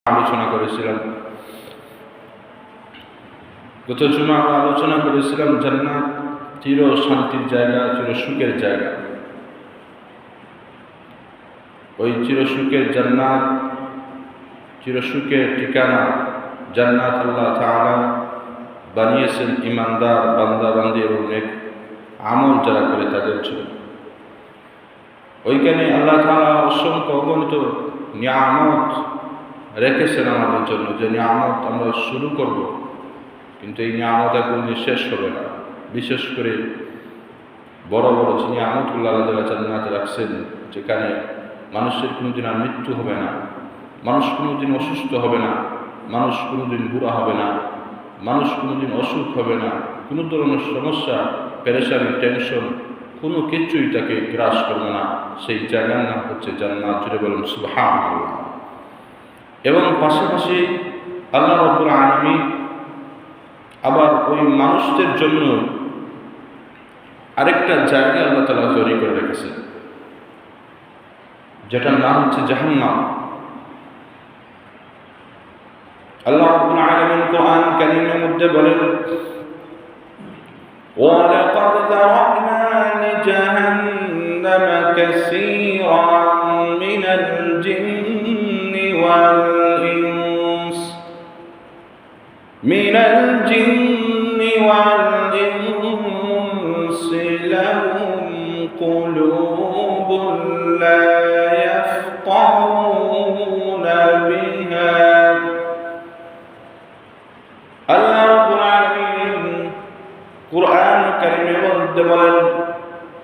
আলোচনা করেছিলাম। গত জুমা আমরা আলোচনা করেছিলাম জান্নাত চির শান্তির জায়গা, চির সুখের জায়গা। ওই চির সুখের জান্নাত, চির সুখের ঠিকানা জান্নাত আল্লাহ তাআলা বানিয়েছেন ইমানদার বান্দা বান্দি এবং নেক আমল যারা করে তাদের জন্য। ওইখানে আল্লাহ তাআলা অসংখ্য অগণিত নিয়ামত রেখেছেন আমাদের জন্য, যে নিয়ামত আমরা শুরু করব, কিন্তু এই নিয়ামত কোনদিন শেষ হবে না। বিশেষ করে বড় বড় যে নিয়ামতগুলো আল্লাহ জান্নাতে রাখছেন, যেখানে মানুষের কোনোদিন আর মৃত্যু হবে না, মানুষ কোনোদিন অসুস্থ হবে না, মানুষ কোনোদিন বুড়া হবে না, মানুষ কোনোদিন অসুখ হবে না, কোনো ধরনের সমস্যা, পেরেশানি, টেনশন কোনো কিছুই তাকে গ্রাস করবে না। সেই জায়গার নাম হচ্ছে জান্নাত। জুড়ে বলুন সুবহানাল্লাহ। এবং পাশাপাশি আল্লাহ রাব্বুল আলামিন আবার ওই মানুষদের জন্য আরেকটা জায়গা আল্লাহ তাআলা তৈরি করে রেখেছেন, যেটার নাম হচ্ছে জাহান্নাম। আল্লাহ রাব্বুল আলামিন কোরআন কারীমের মধ্যে বলেন, ওয়ালাকাদ যারানা লিজাহান্নামা কাসীরান মিনাল জিন্নি ওয়াল ইনস লাহুম কুলুবুন লা ইয়াফকাহুনা বিহা। আল্লাহ রাব্বুল আলামিন কুরআন কারীমের মধ্যে বলেন,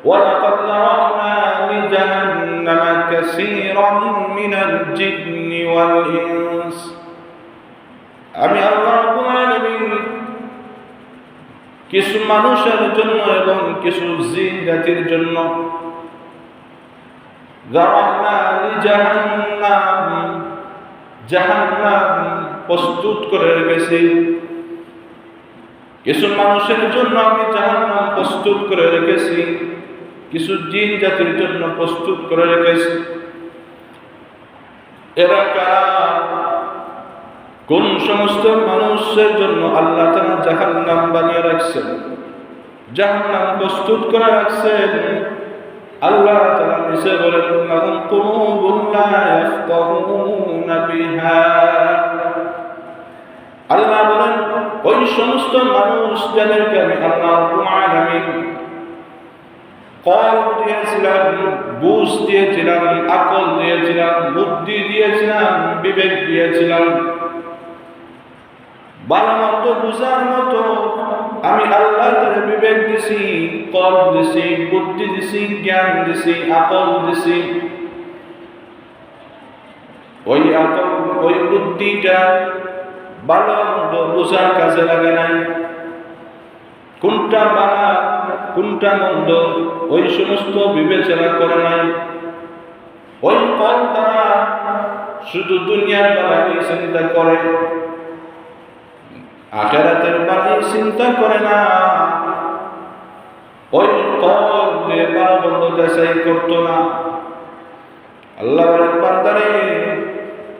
ওয়ালাকাদ যারানা লিজাহান্নামা কাসীরান মিনাল জিন্নি ওয়াল ইনস। আমি আল্লাহ রাব্বুল আলামিন কিছু মানুষের জন্য এবং কিছু জিন জাতির জন্য যারানা লিজাহান্নাম, জাহান্নাম প্রস্তুত করে রেখেছি। কিছু মানুষের জন্য আমি জাহান্নাম প্রস্তুত করে রেখেছি, কিছু জিন জাতির জন্য প্রস্তুত করে রেখেছি। এরা কারা? কোন সমস্ত মানুষের জন্য আল্লাহ তাআলা জাহান্নাম বানিয়ে রাখছেন, জাহান্নাম প্রস্তুত করে রাখছেন? আল্লাহ তাআলা নিজে বলেন, লাহুম কুলুবুন লা ইয়াফকাহুনা বিহা। আল্লাহ বলেন, ওই সমস্ত মানুষ যাদেরকে আমি আল্লাহ রাব্বুল আলামিন কলব দিয়েছিলাম, বুঝ দিয়েছিলাম, আকল দিয়েছিলাম, বুদ্ধি দিয়েছিলাম, বিবেক দিয়েছিলাম, ভালো মতো বুঝার মতো আমি আল্লাহ তাআলা বিবেক দিছি, কলব দিছি, বুদ্ধি দিছি, জ্ঞান দিছি, আকল দিছি। ওই আকল, ওই বুদ্ধিটা ভালো মন্দ বোঝার কাজে লাগে নাই। কোনটা ভালো কোনটা মন্দ ওই সমস্ত বিবেচনা করে নাই। ওই কল দ্বারা শুধু দুনিয়ার বাড়ি চিন্তা করে, আখিরাতের বাড়ি চিন্তা করে না। ওই কল দিয়ে ভালো মন্দ যাচাই করতো না। আল্লাহ বলেন, বান্দারে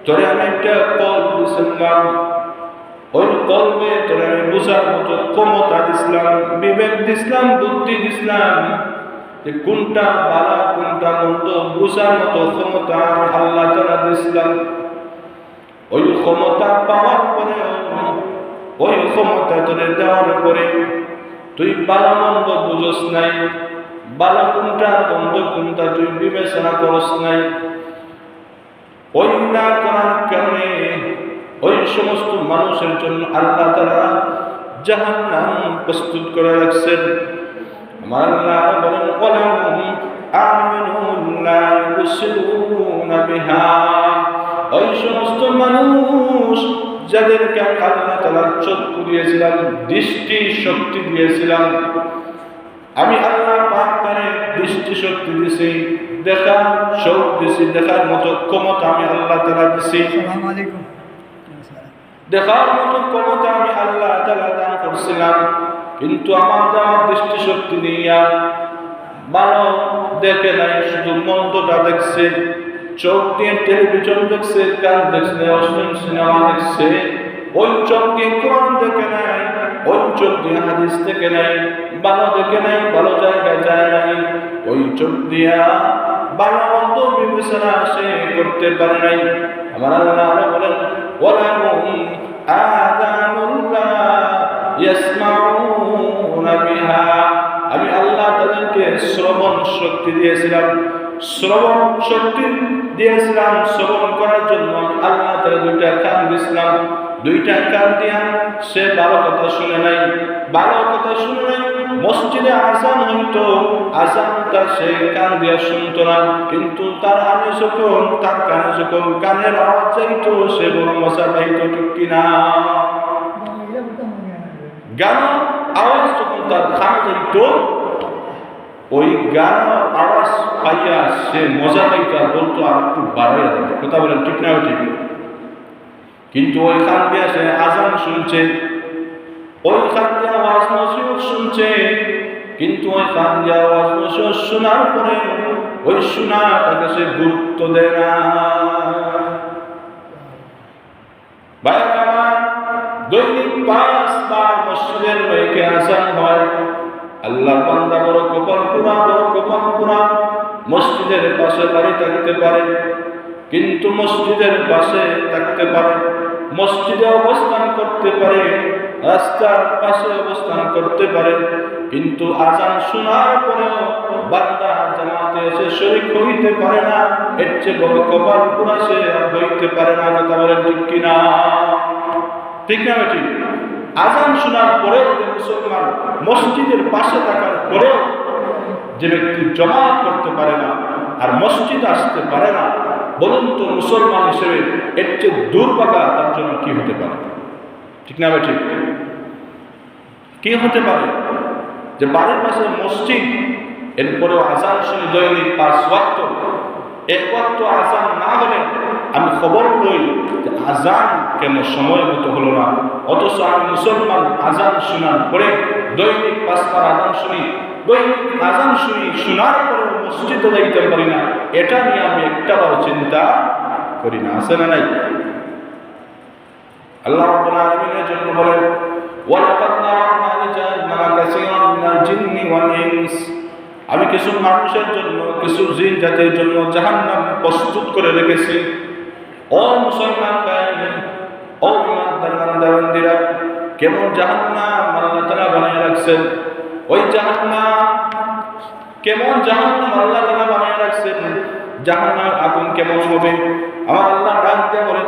তোরে আমি একটা কল দিয়েছিলাম, ওই কলবে তোরে আমি বোঝার মতো ক্ষমতা দিছিলাম, বিবেক দিছিলাম, বুদ্ধি দিছিলাম, যে কোনটা ভালো কোনটা মন্দ বোঝার মতো ক্ষমতা আমি আল্লাহ তাআলা দিছিলাম। ওই ক্ষমতা পাওয়ার পরে, ওই ক্ষমতা তোরে দেওয়ার পরে তুই ভালো মন্দ বুঝস নাই, ভালো কোনটা মন্দ কোনটা তুই বিবেচনা করস নাই। ওই না করার কারণে ওই সমস্ত মানুষের জন্য আল্লাহ তাআলা জাহান্নাম প্রস্তুত করে রাখছেন। আমার আল্লাহ বলেন, ওয়ালাহুম আ'য়ুনুন লা ইউবসিরুনা বিহা। ওই সমস্ত মানুষ যাদেরকে আমি আল্লাহ তাআলা চক্ষু দিয়েছিলাম, দৃষ্টি শক্তি দিয়েছিলাম, আমি আল্লাহ পাক তাদের দৃষ্টি শক্তি দিয়েছি, দেখার শোক দিয়েছি, দেখার মতো ক্ষমতা আমি আল্লাহ তাআলা দিয়েছি, দেখার মতো ক্ষমতা আমি আল্লাহ তাআলা দান করছিলাম। কিন্তু আমার দেওয়া দৃষ্টি শক্তি নিয়ে ভালো দেখে নাই, শুধু মন্দটা দেখছে। চোখ দিয়ে টেলিভিশন দেখছে, গান দেখছে, অশ্লীল সিনেমা দেখছে, ওই চোখ দিয়ে কোরআন দেখে নাই, ওই চোখ দিয়ে হাদিস দেখে নাই, ভালো দেখে নাই, ভালো জায়গায় যায় নাই, ওই চোখ দিয়া ভালো মন্দ বিবেচনা সে করতে পারে নাই। আমার আল্লাহ বলেন ওয়ালাহুম আযানুল্লাহ ইয়াসমাউনা বিহা, আমি আল্লাহ তাদেরকে শ্রবণ শক্তি দিয়েছিলাম, শ্রবণ শক্তি দিয়েছিলাম শ্রবণ করার জন্য। আল্লাহ তাদের দুইটা কান দিয়েছিলাম, দুইটা কান দিয়া সে ভালো কথা শুনে নাই, ভালো কথা শুনে নাই। মসজিদে আযান হইতো, আযানটা সে কান দিয়া শুনতো না, কিন্তু তার আনে যখন তার কানে যখন কানের আওয়াজ চাইতো সে বড় মশা পাইতো, ঠিক কিনা? গান আওয়াজ যখন তার কানে যাইতো, ওই গান আওয়াজ পাইয়া সে মজা পাইতো আর বলতো আর একটু বাড়াইয়া দেবে, কথা বলেন ঠিক না? ঠিক। কিন্তু ওই কান দিয়া সে আযান শুনছে, ওই কান দিয়া আওয়াজ নসিহত শুনছে, কিন্তু ওই কান দিয়া আওয়াজ নসিহত শোনার পরে ওই শোনাটাকে সে গুরুত্ব দেয় না। ভাইরা আমার, দৈনিক 5 বার মসজিদের মাইকে আযান হয়। আল্লাহর বান্দা বড় কপাল পুরা, বড় কপাল পুরা, মসজিদের পাশে বাড়ি থাকতে পারে, কিন্তু মসজিদের পাশে থাকতে পারে, মসজিদে অবস্থান করতে পারে, রাস্তার পাশে অবস্থান করতে পারে, কিন্তু আযান শোনার পরেও বান্দা জামাতে এসে শরীক হইতে পারে না। এর চেয়ে বড় কপাল পুরা সে আর হইতে পারে না, কথা বলেন ঠিক কিনা? ঠিক না ঠিক? আযান শোনার পরেও যে মুসলমান মসজিদের পাশে থাকার পরেও যে ব্যক্তি জামাত করতে পারে না আর মসজিদ আসতে পারে না, বলুন তো মুসলমান হিসেবে এর চেয়ে দুর্ভাগা তার জন্য কি হতে পারে? ঠিক না ঠিক? কি হতে পারে যে বাড়ির পাশে মসজিদ, এরপরেও আযান শুনে দৈনিক 5 ওয়াক্ত, এক ওয়াক্ত আযান না হলে আমি খবর লই যে আযান কেন সময় মতো হলো না, অথচ আমি মুসলমান আযান শোনার পরে দৈনিক 5 বার আযান শুনি, দৈনিক আযান শুনি, শোনার পরে মসজিদে যাইতে পারি না, এটা নিয়ে আমি একটাবার চিন্তা করি না। আছে না নাই? আল্লাহ রাব্বুল আলামিনের জন্য বলেন ওয়ালাকাদ নারানা লিজান্না কাসীরান মিনাল জিন্নি ওয়াল ইনস, আমি কিছু মানুষের জন্য, কিছু জিন জাতির জন্য জাহান্নাম প্রস্তুত করে রেখেছি। ও মুসলমান ভাই, ও ইমানদার বান্দা-বান্দীরা, কেমন জাহান্নাম আল্লাহ তাআলা বানিয়ে রাখছেন, ওই জাহান্নাম কেমন জাহান্নাম আল্লাহ তাআলা বানিয়ে রাখছেন, জাহান্নামের আগুন কেমন হবে? আমার আল্লাহ ডাক দিয়ে বলেন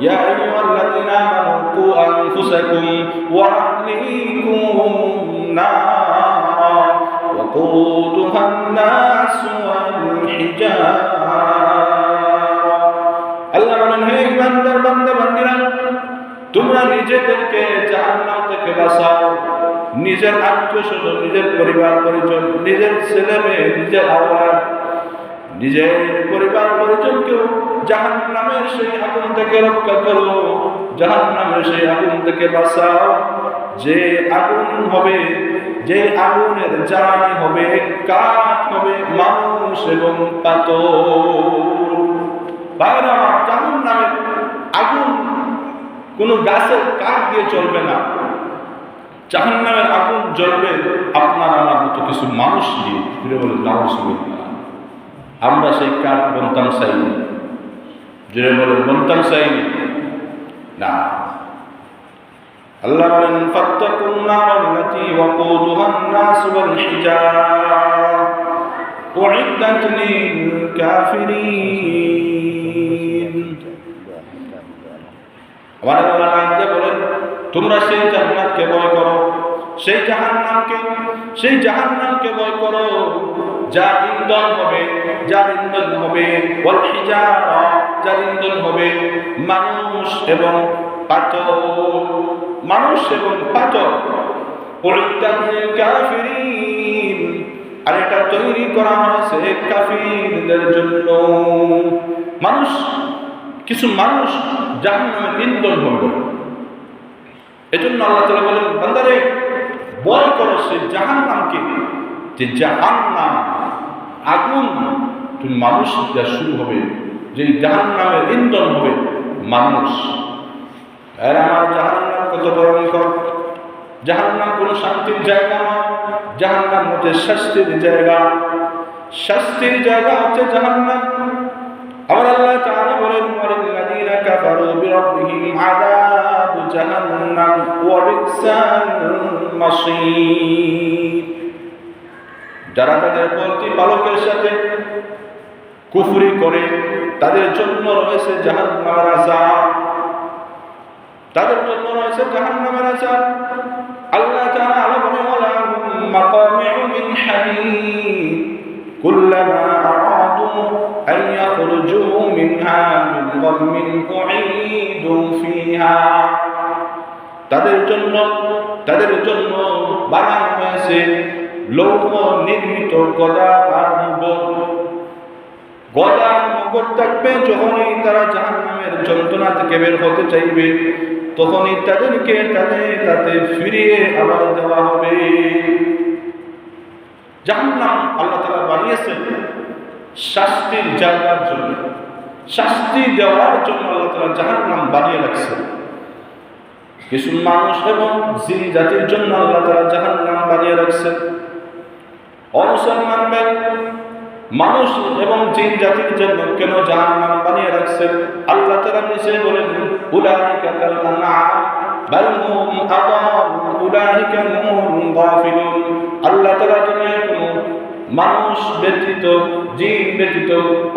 ইয়া আইয়ুহাল্লাযীনা আমানু কু আনফুসাকুম ওয়া আহলিকুম নারা ওয়াকুদুহান নাস ওয়াল হিজারা। আল্লাহ বলেন হে ইমানদার বান্দা-বান্দীরা, তোমরা নিজেদেরকে জাহান্নাম থেকে বাঁচাও, নিজের আত্মীয়-স্বজন, নিজের পরিবার পরিজন, নিজের ছেলে মেয়ে, নিজের আওলাদ, নিজের পরিবার পরিজনকেও জাহান্নামের সেই আগুন থেকে রক্ষা করো, জাহান্নামের সেই আগুন থেকে বাঁচাও, যে আগুন হবে, যে আগুনের জ্বালানি হবে, কাঠ হবে মানুষ এবং পাথর। বাইরে জাহান্নামের আগুন কোনো গাছের কাঠ দিয়ে চলবে না, জাহান্নামের আগুন জ্বলবে আপনার আমার মতো কিছু মানুষ দিয়ে। ফিরে বলে নাউজুবিল্লাহ, আমরা সেই কাঠ বনতাম চাইনি, যে বলে বনতাম চাইনি না। আল্লাহ বলেন ফাত্তাকুন নারাল্লাতী ওয়াকুদুহান নাস ওয়াল হিজারা উইদ্দাত লিল কাফিরিন। আমার আল্লাহ আয়াতে বলেন তোমরা সেই জান্নাতকে ভয় করো, সেই জাহান্নামকে ভয় করো, যার ইন্ধন হবে ওয়াল হিজারা, যার ইন্ধন হবে মানুষ এবং পাথর, মানুষ এবং পাথর। উইদ্দাত লিল কাফিরিন, আর এটা তৈরি করা হয়েছে কাফিরদের জন্য। কিছু মানুষ জাহান্নামের ইন্ধন হবে। এজন্য আল্লাহ তাআলা বলেন বান্দারে ভয় করো সেই জাহান্নামকে, যে জাহান্নাম আগুন তুমি মানুষ যা শুরু হবে যে জাহান্নামের ইন্ধন হবে মানুষ। আর আমার জাহান্নাম কত ভয়ঙ্কর! জাহান্নাম কোনো শান্তির জায়গা নয়, জাহান্নাম হচ্ছে শাস্তির জায়গা। শাস্তির জায়গা হচ্ছে জাহান্নাম। আমার আল্লাহ তাআলা বলেন, ওয়ালিল্লাযীনা কাফারু বিরাব্বিহিম আযাবু জাহান্নাম ওয়া বি'সাল মাসীর। যারা তাদের প্রতিপালকের সাথে কুফরি করে তাদের জন্য রয়েছে জাহান্নামের আযাব, তাদের জন্য রয়েছে জাহান্নামের আযাব। আল্লাহ তাআলা বলেন, ওয়ালাহুম মাকামিউ মিন হাদীদ কুল্লামা আরাদু আন ইয়াখরুজু মিনহা মিন গাম্মিন উঈদু ফিহা। তাদের জন্য বানানো হয়েছে লৌহ নির্মিত গদা আর মুগট। গদা মুগট থাকবে, যখনই তারা জাহান্নামের যন্ত্রণা থেকে বের হতে চাইবে তখনই তাদেরকে তাতে ফিরিয়ে আবার দেওয়া হবে। জাহান্নাম আল্লাহ তাআলা বানিয়েছেন শাস্তির জায়গার জন্য, শাস্তি দেওয়ার জন্য আল্লাহ তাআলা জাহান্নাম বানিয়ে রাখছেন। কিছু মানুষ এবং জিন জাতির জন্য আল্লাহ তাআলা জাহান্নাম বানিয়ে রাখছেন। অমুসলমান মানুষ এবং জিন জাতির জন্য কেন জাহান্নাম বানিয়ে রাখছেন? আল্লাহ তাআলা নিজে বলেন, উলাইকা কাল আনআম বাল হুম আদাল উলাইকা হুমুল গাফিলুন। আল্লাহ তাআলা দুনিয়ায় কোনো মানুষ ব্যতীত, জিন ব্যতীত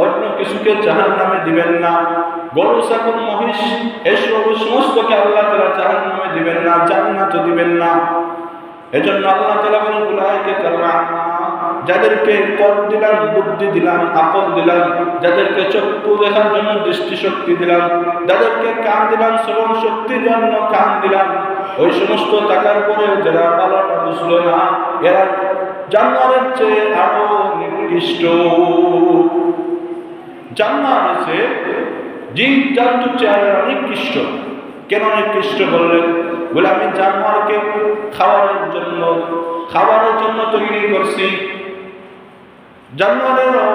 অন্য কিছুকে জাহান্নামে দিবেন না। গরু, ছাগল, মহিষ এসব সমস্তকে আল্লাহ তাআলা জাহান্নামে দিবেন না, জান্নাতে দিবেন না। এজন্য আল্লাহ তাআলা বলেন, উলাইকা কাল আনআম, যাদেরকে কল দিলাম, বুদ্ধি দিলাম, আকল দিলাম, যাদেরকে চক্ষু দেখার জন্য দৃষ্টিশক্তি দিলাম, যাদেরকে কান দিলাম, শ্রবণ শক্তির জন্য কান দিলাম, ওই সমস্ত টাকার পরে যারা ভালোটা বুঝলো না, এরা জান্নাতের চেয়ে আরো নিকৃষ্ট। জান্নাতের চেয়ে জিন জান্তুর চেয়ে আরো নিকৃষ্ট। কেন নিকৃষ্ট বললেন? বলে আমি জানোয়ারকে খাবারের জন্য তৈরি করছি। জানোয়ারেরও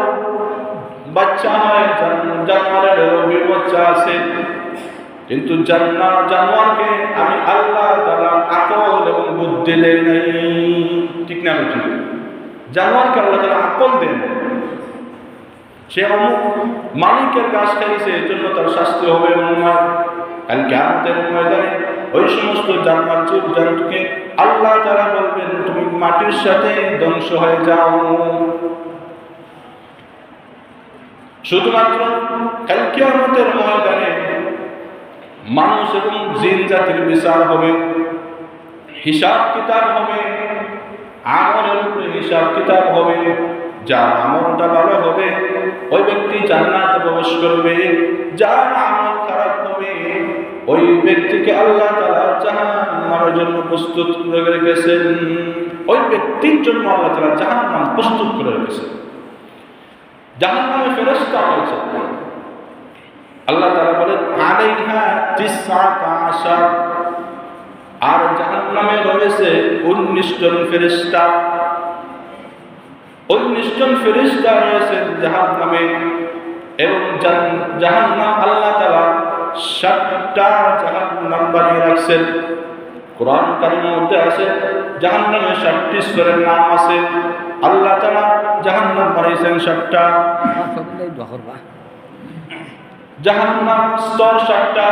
বাচ্চা হয়, জানোয়ারেরও বাচ্চা আছে, কিন্তু জানোয়ারকে আমি আল্লাহ তাআলা আকল এবং বুদ্ধি দেয় নাই। ঠিক না? ঠিক। জানোয়ারকে আল্লাহ তাআলা আকল দেন, সে অমুক মালিকের গাছ খাইছে, এর জন্য তার শাস্তি হবে। কাল কিয়ামতের ময়দানে ওই সমস্ত জানোয়ার জীবজন্তুকে আল্লাহ তাআলা বলবেন, তুমি মাটির সাথে ধ্বংস হয়ে যাও। শুধুমাত্র কাল কিয়ামতের ময়দানে মানুষ এবং জিন জাতির বিচার হবে, হিসাব কিতাব হবে, আমলের উপরে হিসাব কিতাব হবে। যার আমলটা ভালো হবে ওই ব্যক্তি জান্নাতে প্রবেশ করবে, যার আমল খারাপ হবে ওই ব্যক্তিকে আল্লাহ তাআলা জাহান্নামের জন্য প্রস্তুত করে রেখেছেন। ওই ব্যক্তির জন্য আল্লাহ তাআলা জাহান্নাম প্রস্তুত করে রেখেছেন। জাহান্নামে ফেরেশতা রয়েছে। আল্লাহ তাআলা বলেন, আলাইহা 19, আর জাহান্নামে রয়েছে 19 জন ফেরেশতা। 19 জন ফেরেশতা রয়েছে জাহান্নামে। এবং জাহান্নাম আল্লাহ তাআলা 7টা জাহান্নাম বানিয়ে রাখছেন। কোরআন কারীমের মধ্যে আছে জাহান্নামে 7টি স্তরের নাম আছে। আল্লাহ তাআলা জাহান্নাম বানিয়েছেন 7টা। জাহান্নাম স্তর 7টা।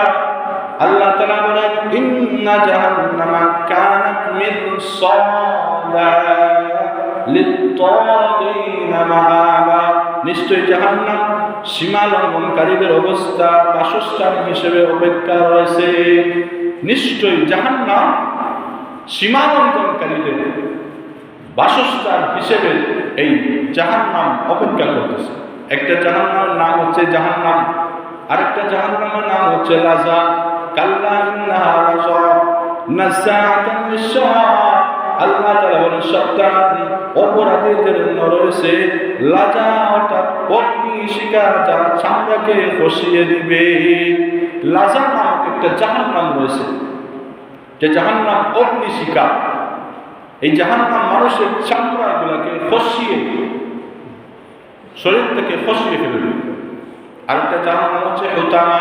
আল্লাহ তাআলা বলেন, ইন্না জাহান্নামা কানাত মিরসাদা লিত-তাগীনা মাআবা। নিশ্চয় জাহান্নাম সীমা লঙ্ঘনকারীদের অবস্থা বাসস্থান হিসেবে অপেক্ষা রয়েছে। নিশ্চয় জাহান্নাম সীমা লঙ্ঘনকারীদের বাসস্থান হিসেবে এই জাহান্নাম অপেক্ষা করতেছে। একটা জাহান্নামের নাম হচ্ছে জাহান্নাম, আরেকটা জাহান্নামের নাম হচ্ছে লাযা। কাল্লা ইন্নাহা লাযা নাযাআতান লিশ-শাওয়া। আল্লাহ তাআলা বলেন, শয়তান অপরাধীদের জন্য রয়েছে লাযা, অর্থাৎ অগ্নিশিখা, যা চামড়াকে খসিয়ে দিবে। লাযা নামক একটা জাহান্নাম রয়েছে, যে জাহান্নাম অগ্নিশিখা। এই জাহান্নাম মানুষের চামড়াগুলোকে খসিয়ে, শরীর থেকে খসিয়ে ফেলবে। আরেকটা জাহান্নাম হচ্ছে হুতামা,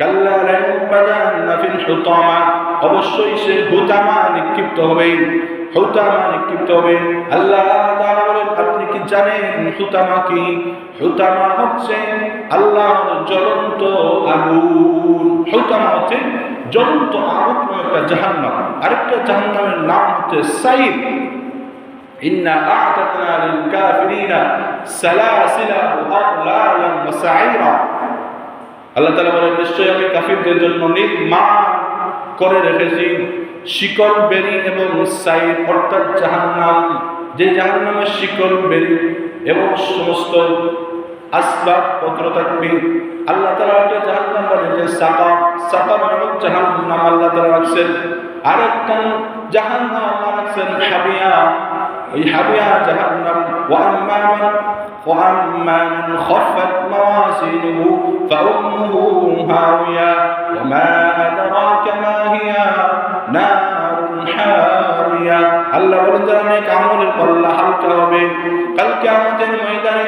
কাল্লা লায়ুনবাযান্না ফিল হুতামা, অবশ্যই সে হুতামা নিক্ষিপ্ত হবে, হুতামা নিক্ষিপ্ত হবে। আল্লাহ তাআলা বলেন, আপনি কি জানেন হুতামা কি? হুতামা হচ্ছে আল্লাহর জ্বলন্ত আগুন। হুতামা হচ্ছে জ্বলন্ত আগুন, একটা জাহান্নাম। আরেকটা জাহান্নামের নাম হচ্ছে সাইর। ইন্না আ'তাদনা লিল কাফিরিনা সালাসিলা ওয়া আগলালান ওয়া সাঈরা। আল্লাহ তাআলা বলেন, নিশ্চয়ই আমি কাফিরদের জন্য নির্মাণ করে রেখেছি শিকল বেরি এবং সাইর, অর্থাৎ জাহান্নাম, যে জাহান্নামের শিকল বেরি এবং সমস্ত আসবাব পত্র থাকবে। আল্লাহ তাআলা একটা জাহান্নাম বলেন যে সাকার, সাকার নামক জাহান্নাম আল্লাহ তাআলা রাখছেন। আরেকটা জাহান্নাম আল্লাহ রাখছেন হাবিয়া, ওই হাবিয়া জাহান্নাম। ওয়া আম্মা মান খাফাত মাওয়াজিনুহু ফাউম্মুহু হাওিয়া ওয়া মা আদরাকা মা হিয়া নারুন হামিয়া। আল্লাহ বলেন, যারা নেক আমলের পাল্লা হালকা হবে কাল কিয়ামতের ময়দানে,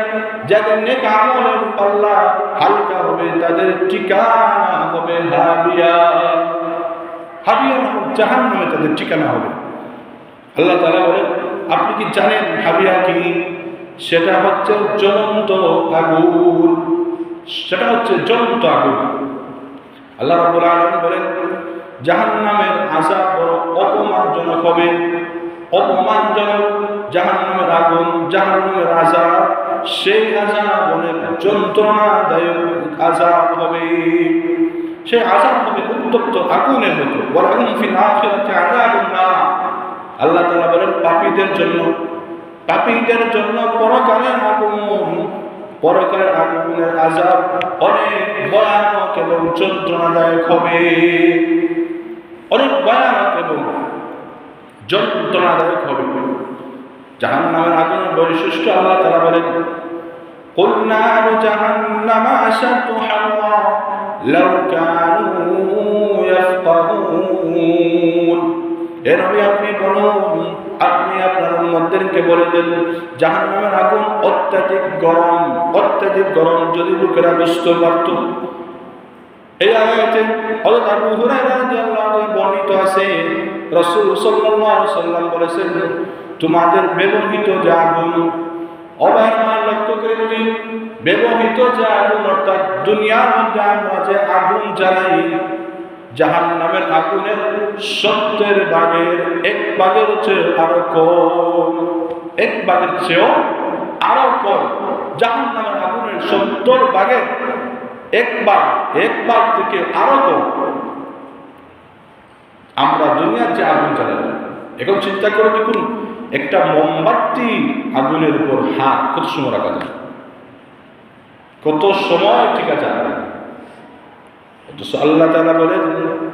যাদের নেক আমলের পাল্লা হালকা হবে তাদের ঠিকানা হবে হাবিয়া। হাবিয়া নামক জাহান্নামে তাদের ঠিকানা হবে। আল্লাহ তাআলা বলেন, আপনি কি জানেন হাবিয়া কি? সেটা হচ্ছে জ্বলন্ত আগুন, সেটা হচ্ছে জ্বলন্ত আগুন। আল্লাহ রাব্বুল আলামিন বলেন, জাহান্নামের আযাব বড় অপমানজনক হবে, অপমানজনক জাহান্নামের আগুন, জাহান্নামের আযাব, সেই আযাব অনেক যন্ত্রণাদায়ক আযাব হবে। সেই আযাব হবে উত্তপ্ত আগুনের মতো। ওয়ালাহুম ফিল আখিরাতি আযাবুন নার। আল্লাহ তাআলা বলেন, পাপীদের জন্য, পাপীদের জন্য পরকালের আগুন, পরকালের আগুনের আযাব অনেক ভয়ানক এবং যন্ত্রণাদায়ক হবে, অনেক ভয়ানক এবং যন্ত্রণাদায়ক হবে। জাহান্নামের আগুনের বৈশিষ্ট্য আল্লাহ তাআলা বলেন, কুল নারু জাহান্নামা আশাদ্দু হাররা লাউ কানু ইয়াফকাহুন। হে নবী, আপনি বলুন, আপনি আপনার উম্মতদেরকে বলে দেন, জাহান্নামের আগুন অত্যাধিক গরম, অত্যাধিক গরম। যদি লোকেরা বুঝতে পারত। এই আয়াতে হযরত আবু হুরায়রা রাদিয়াল্লাহু আনহু বর্ণিত আছে, রাসূল সাল্লাল্লাহু আলাইহি ওয়াসাল্লাম বলেছেন, তোমাদের ব্যবহৃত যে আগুন, অবহেলা লক্ষ্য করে যদি ব্যবহৃত যে আগুন, অর্থাৎ দুনিয়ার মধ্যে আমরা যে আগুন জ্বালাই, জাহান্নামের আগুনের 70 ভাগের 1 ভাগের চেয়ে আরো কম, 1 ভাগের চেয়েও আরো কম। জাহান্নামের আগুনের 70 ভাগের 1 ভাগ থেকে আরো কম আমরা দুনিয়ার যে আগুন জ্বালাই। এখন চিন্তা করে দেখুন, একটা মোমবাতি আগুনের উপর হাত কত সময় রাখা যায়, কত সময় ঠিক আছে। আল্লাহ তাআলা বলেন,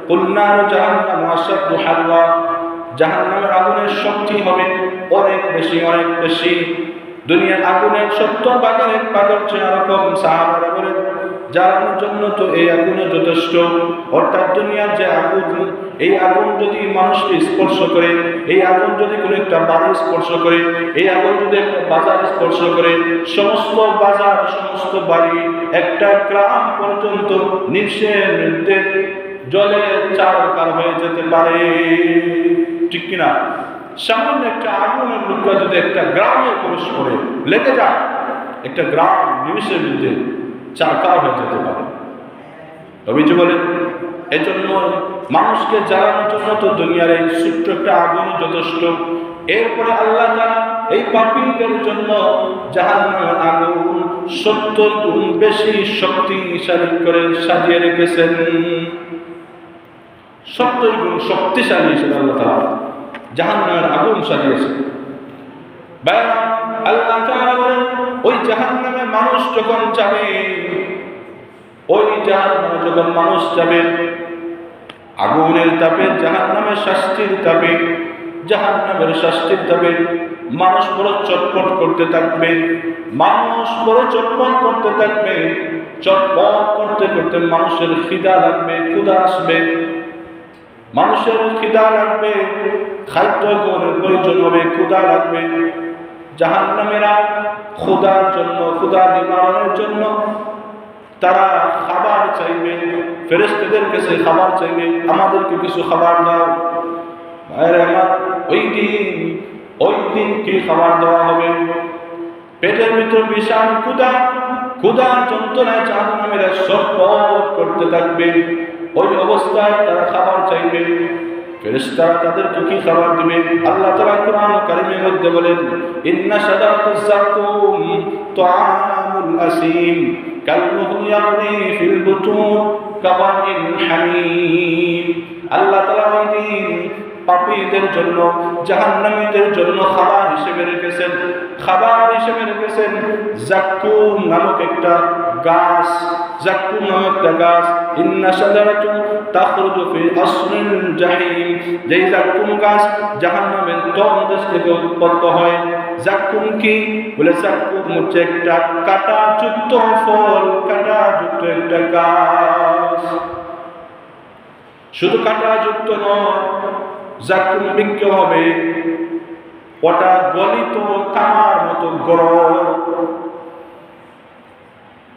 কুল নারু জাহান্নামা আশাদ্দু হাররা, জাহান্নামের আগুনের শক্তি হবে অনেক বেশি, অনেক বেশি। দুনিয়ার আগুনের 70 ভাগের 1 ভাগের চেয়ে আরো কম। সাহাবারা বলেন, জ্বালানোর জন্য তো এই আগুনে যথেষ্ট। অর্থাৎ দুনিয়ার যে আগুন, এই আগুন যদি মানুষকে স্পর্শ করে, এই আগুন যদি কোনো একটা বাড়ি স্পর্শ করে, এই আগুন যদি একটা বাজার স্পর্শ করে, সমস্ত বাজার, সমস্ত বাড়ি, একটা গ্রাম পর্যন্ত নিঃশের মধ্যে জলে চারকার হয়ে যেতে পারে, ঠিক কিনা? সামান্য একটা আগুনের লোকটা যদি একটা গ্রামে প্রবেশ করে, লেগে যায়, একটা গ্রাম নিমিষের মধ্যে চারকার হয়ে যেতে পারে। নবীজি বলেন, এজন্য মানুষকে জ্বালানোর জন্য তো দুনিয়ার এই ছোট্ট একটা আগুন যথেষ্ট। এরপরে আল্লাহ তাআলা এই পাপীদের জন্য জাহান্নামের আগুন 70 গুণ বেশি শক্তিশালী করে সাজিয়ে রেখেছেন। 70 গুণ শক্তিশালী হিসেবে আল্লাহ তাআলা জাহান্নামের আগুন সাজিয়েছেন। আল্লাহ তাআলা বলেন, ওই জাহান্নামে মানুষ যখন যাবে, ওই জাহান্নামে যখন মানুষ যাবে, আগুনের তাপে, জাহান্নামের শাস্তির তাপে, জাহান্নামের শাস্তির তাপে মানুষ বড় চটপট করতে থাকবে, মানুষ বড় চটপট করতে থাকবে। চটপট করতে করতে মানুষের খিদা লাগবে, ক্ষুধা আসবে, মানুষের খিদা লাগবে, খাদ্য প্রয়োজন হবে, ক্ষুধা লাগবে। জাহান্নামীরা ক্ষুধার জন্য, ক্ষুধা নিবারণের জন্য তারা খাবার চাইবে, ফেরেশতাদের কাছে খাবার চাইবে, আমাদেরকে কিছু খাবার দাও। ভাইরা আমার, ওই দিন কি খাবার দেওয়া হবে? পেটের ভিতর বিশাল ক্ষুধার যন্ত্রণায় জাহান্নামীরা ছটফট করতে থাকবে। ওই অবস্থায় তারা খাবার চাইবে, ফেরেশতারা তাদেরকে কি খাবার দিবে? আল্লাহ তাআলা কোরআন কারীমের মধ্যে বলেন, ইন্না শাজারাতাজ যাকুম তুআমুল আসিম কালমুহলি ইয়াগলি ফিল বুতুন কাবাইন হামিম। আল্লাহ তাআলা ওই দিন পাপীদের জন্য, জাহান্নামীদের জন্য খাবার হিসেবে রেখেছেন যাক্কুম নামক একটা গাছ। ইন্না শাজারাতুন তাখরুজু ফি আসলিল জাহিম। যেই যাক্কুম গাছ জাহান্নামের তলদেশ থেকে উৎপন্ন হয়। যাক্কুম কি বলে? যাক্কুম হচ্ছে একটা কাঁটাযুক্ত ফল, কাঁটাযুক্ত একটা গাছ। শুধু কাঁটাযুক্ত নয়, যাক্কুম বিক্রি হবে, ওটা গলিত তামার মতো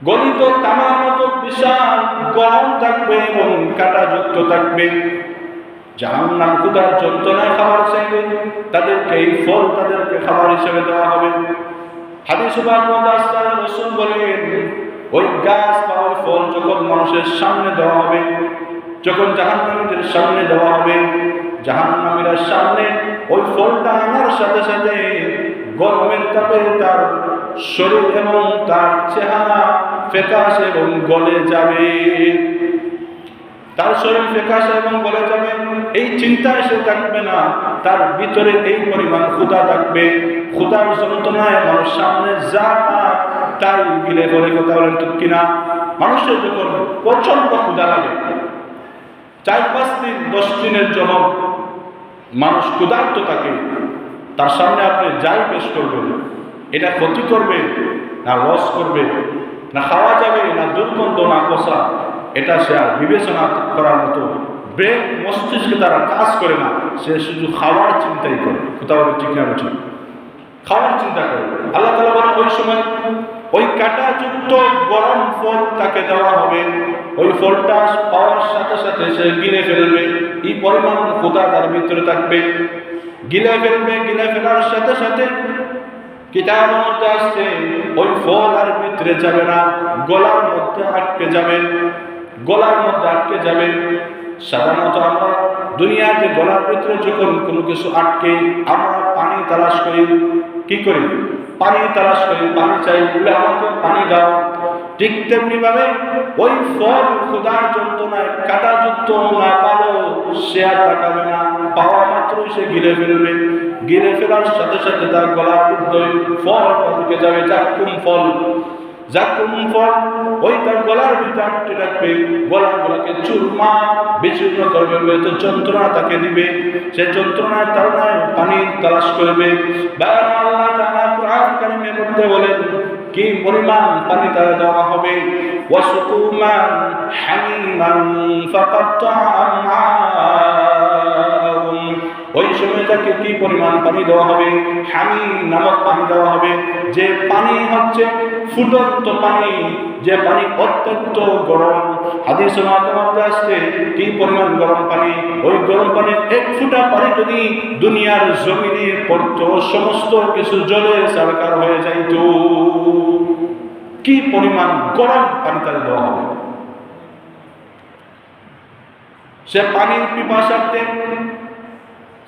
গলিত তামার মতো বিশাল গরম থাকবে এবং কাঁটাযুক্ত থাকবে। জাহান্নাম ক্ষুধার যন্ত্রণায় খাবার চাইবে, তাদেরকে এই ফল তাদেরকে খাবার হিসেবে দেওয়া হবে। হাদিসে পাক মধ্যে রাসূল বলেন, ওই গাছ বা ওই ফল যখন মানুষের সামনে দেওয়া হবে, যখন জাহান্নামীদের সামনে দেওয়া হবে, জাহান্নামীরা সামনে ওই ফলটা আনার সাথে সাথে গরমের তাপে তার শরীর এবং তার চেহারা ফ্যাকাশে এবং গলে যাবে। তার শরীর ফ্যাকাশে এবং গলে যাবে, এই চিন্তায় সে থাকবে না। তার ভিতরে এই পরিমাণ ক্ষুধা থাকবে, ক্ষুধার যন্ত্রণায় মানুষ সামনে যা তাই গিলে বলে। কথা বলেন ঠিক কিনা? মানুষের যখন প্রচন্ড ক্ষুধা লাগে, 4-5 দিন 10 দিনের জন্য মানুষ ক্ষুধার্ত থাকে, তার সামনে আপনি যাই পেশ করবেন, এটা ক্ষতি করবে না লস করবে, না খাওয়া যাবে না দুর্গন্ধ না কষা, এটা সে আর বিবেচনা করার মতো ব্রেন মস্তিষ্কে তারা কাজ করে না। সে শুধু খাওয়ার চিন্তাই করে। কোথাও ঠিক না বুঝুন, খাওয়ার চিন্তা করে। আল্লাহ তাআলা বলেন, ওই সময় ওই কাঁটাযুক্ত গরম ফল তাকে দেওয়া হবে। ওই ফলটা পাওয়ার সাথে সাথে সে গিলে ফেলবে। এই পরিমাণ ক্ষুধা তার ভিতরে থাকবে, গিলে ফেলার সাথে সাথে কিতাবের মধ্যে আসছে ওই ফল আর ভিতরে যাবে না, গলার মধ্যে আটকে যাবে। সাধারণত আমরা দুনিয়াতে গলার ভিতরে যখন কোনো কিছু আটকে আমরা পানি তালাশ করি, কি করি? পানি তালাশ করি, পানি চাই, বলে আমাকে পানি দাও। ঠিক তেমনি ভাবে ওই ফল ক্ষুধার যন্ত্রণায় কাঁটাযুক্ত না পালো, সে আর তাকাবে না, পাওয়া মাত্রই সে গিলে ফেলবে। গিলে ফেলার সাথে সাথে তার গলার মধ্যে ফল ঢুকে যাবে, যাকুম ফল ওই তার গলার ভিতরে আটকে রাখবে, গলাগুলোকে চুরমা বিচূর্ণ করবে, তো যন্ত্রণা তাকে দিবে। সে যন্ত্রণায় তাড়নায় পানি তালাশ করবে। আল্লাহ তাআলা কুরআন কারীমের মধ্যে বলেন কি পরিমাণ পানি তারা দেওয়া হবে। ওয়াসুকুমান হামিমান ফাকাত্তা আমআহুম। ওই সময় তাকে কি পরিমাণ পানি দেওয়া হবে? হামিম নামক পানি দেওয়া হবে, যে পানি হচ্ছে ফুটন্ত পানি, যে পানি অত্যন্ত গরম। হাদিসে মধ্যে আসছে কি পরিমাণ গরম পানি। ওই গরম পানির 1 ফোঁটা পানি যদি দুনিয়ার জমিনে পড়তো, সমস্ত কিছু জলে সারকার হয়ে যাইত। কি পরিমাণ গরম পানি তাদের দেওয়া হবে। সে পানির পিপাসার্থে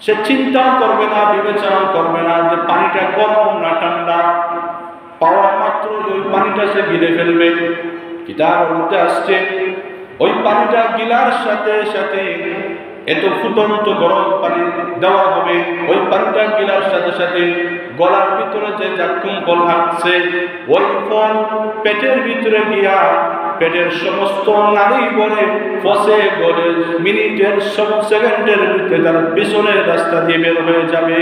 সে চিন্তাও করবে না, বিবেচনাও করবে না যে পানিটা গরম না ঠান্ডা। পাওয়া মাত্র ওই পানিটা সে গিলে ফেলবে। কিতাবের মধ্যে আসছে ওই পানিটা গিলার সাথে সাথে এত ফুটন্ত গরম পানি দেওয়া হবে। ওই পানিটা গিলার সাথে সাথে গলার ভিতরে যে যাকুম ফল আসছে, ওই ফল পেটের ভিতরে গিয়া পেটের সমস্ত নাড়ি বলে ফসে গলে মিনিটের সেকেন্ডের ভিতরে তার পিছনের রাস্তা দিয়ে বের হয়ে যাবে।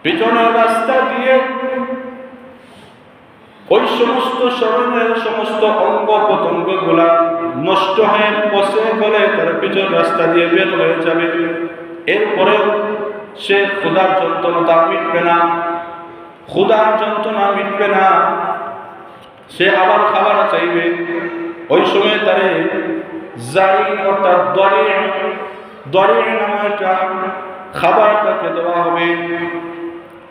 পিছনের রাস্তা দিয়ে ওই সমস্ত শরীরের সমস্ত অঙ্গ প্রত্যঙ্গ গুলা নষ্ট হয়ে পচে গলে তার পিছন রাস্তা দিয়ে বের হয়ে যাবে। এরপরে সে ক্ষুধার যন্ত্রণা তার মিটবে না। ক্ষুধার যন্ত্রণা মিটবে না, সে আবার খাবার চাইবে। ওই সময় তারে জারি অর্থাৎ দরি নামে একটা খাবার তাকে দেওয়া হবে।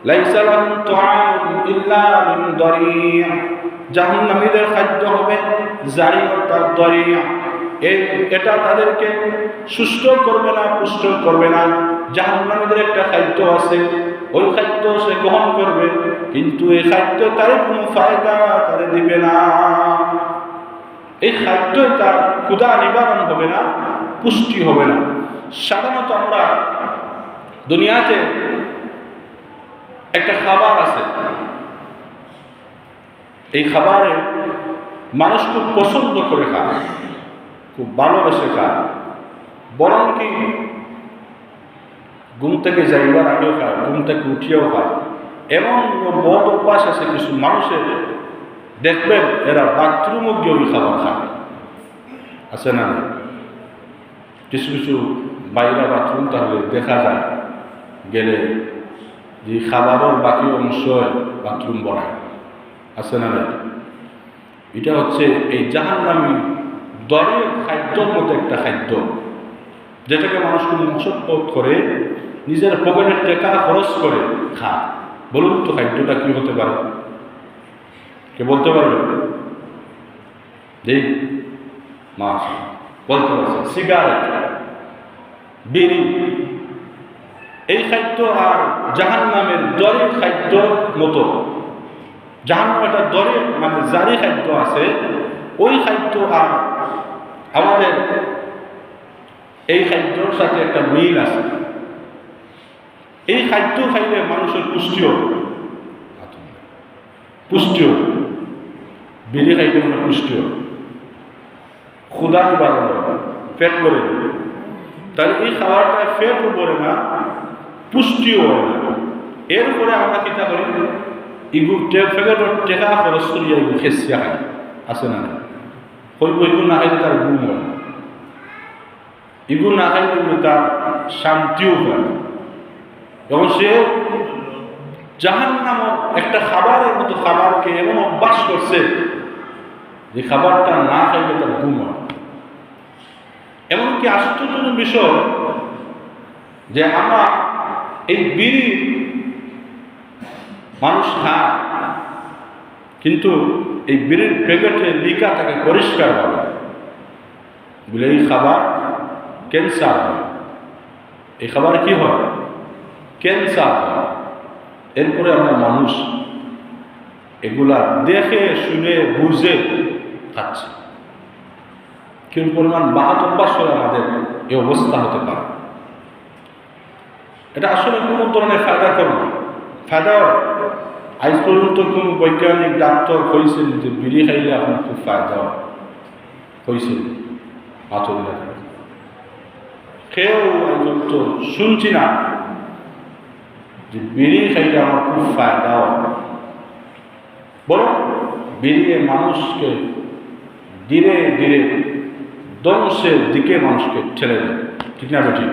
লাইসা লাহুম তুআমুন ইল্লা মিন দরি', জাহান্নামীদের খাদ্য হবে জারি অর্থাৎ দরি। এটা তাদেরকে সুস্থ করবে না, পুষ্ট করবে না। জাহান্নামীদের একটা খাদ্য আছে, ওই খাদ্য সে গ্রহণ করবে, কিন্তু এই খাদ্য তার কোনো ফায়দা তারে দিবে না। এই খাদ্য তার ক্ষুধা নিবারণ হবে না, পুষ্টি হবে না। সাধারণত আমরা দুনিয়াতে একটা খাবার আছে, এই খাবারে মানুষ খুব পছন্দ করে খায়, খুব ভালোবেসে খায়, বরং কি ঘুম থেকে যাইবার আগেও খায়, ঘুম থেকে উঠিয়েও খায়। এমন বদ অভ্যাস আছে কিছু মানুষের, দেখবেন এরা বাথরুমও গিয়ে ওই খাবার খায়, আছে না? কিছু কিছু বাইরে বাথরুম তাহলে দেখা যায় গেলে যে খাবারের বাকি অংশ বাথরুম বানায়, আছে না? এটা হচ্ছে এই জাহান্নামী দরের খাদ্যর মতো একটা খাদ্য, যেটাকে মানুষ খুব মশক্কত করে নিজের পকেটের টাকা খরচ করে খায়। বলুন তো খাদ্যটা কি হতে পারে? কে বলতে পারবে? যে মাছ বলতে পারছে, সিগারেট, বিড়ি, এই খাদ্য আর জাহান্নামের দরের খাদ্যর মতো। জাহান্নাম একটা দরের মানে জারি খাদ্য আছে, ওই খাদ্য আর আমাদের এই খাদ্যর সাথে একটা মিল আছে। এই খাদ্য খাইলে মানুষের পুষ্টি হবে, বিড়ি খাইলে মানে পুষ্টি হবে, ক্ষুধা নিবারণ হবে, পেট ভরে দেবে। তাহলে এই খাবারটা পেটও ভরে না, পুষ্টিও হয় না। এরপরে আমরা কিতা করি, ইগু ফেকেটর টেকা খরচ করিয়া ইগু খেসিয়া খাই, আছে না? ইগু না খাইলে তার ঘুম হয়, ইগু না খাইলে তার শান্তিও হয়। এবং সে জাহান্নামের একটা খাবারের মতো খাবারকে এমন অভ্যাস করছে যে খাবারটা না খাইলে তার ঘুম হয়। এমনকি আশ্চর্যজনক বিষয় যে আমরা এই বিড়ি মানুষ খায়, কিন্তু এই বিড়ির প্যাকেটে লিখা থাকে পরিষ্কার ভাবে বলে এই খাবার ক্যান্সার হয়, এই খাবার কি হয়? ক্যান্সার হয়। এরপরে আমরা মানুষ এগুলা দেখে শুনে বুঝে খাচ্ছি। কোন পরিমাণ বাহাত অভ্যাস করে আমাদের এই অবস্থা হতে পারে। এটা আসলে কোনো ধরনের ফায়দা করবে, ফায়দা আজ পর্যন্ত কোন বৈজ্ঞানিক ডাক্তার হয়েছেন যে বিড়ি খাইলে আপনার খুব ফায়দা হয়েছে? কেউ আজ তো শুনছি না যে বিড়ি খাইলে আমার খুব ফায়দা হয়। বরং বিড়ি মানুষকে ধীরে ধীরে ধ্বংসের দিকে মানুষকে ঠেলে দেয়, ঠিক না? ঠিক।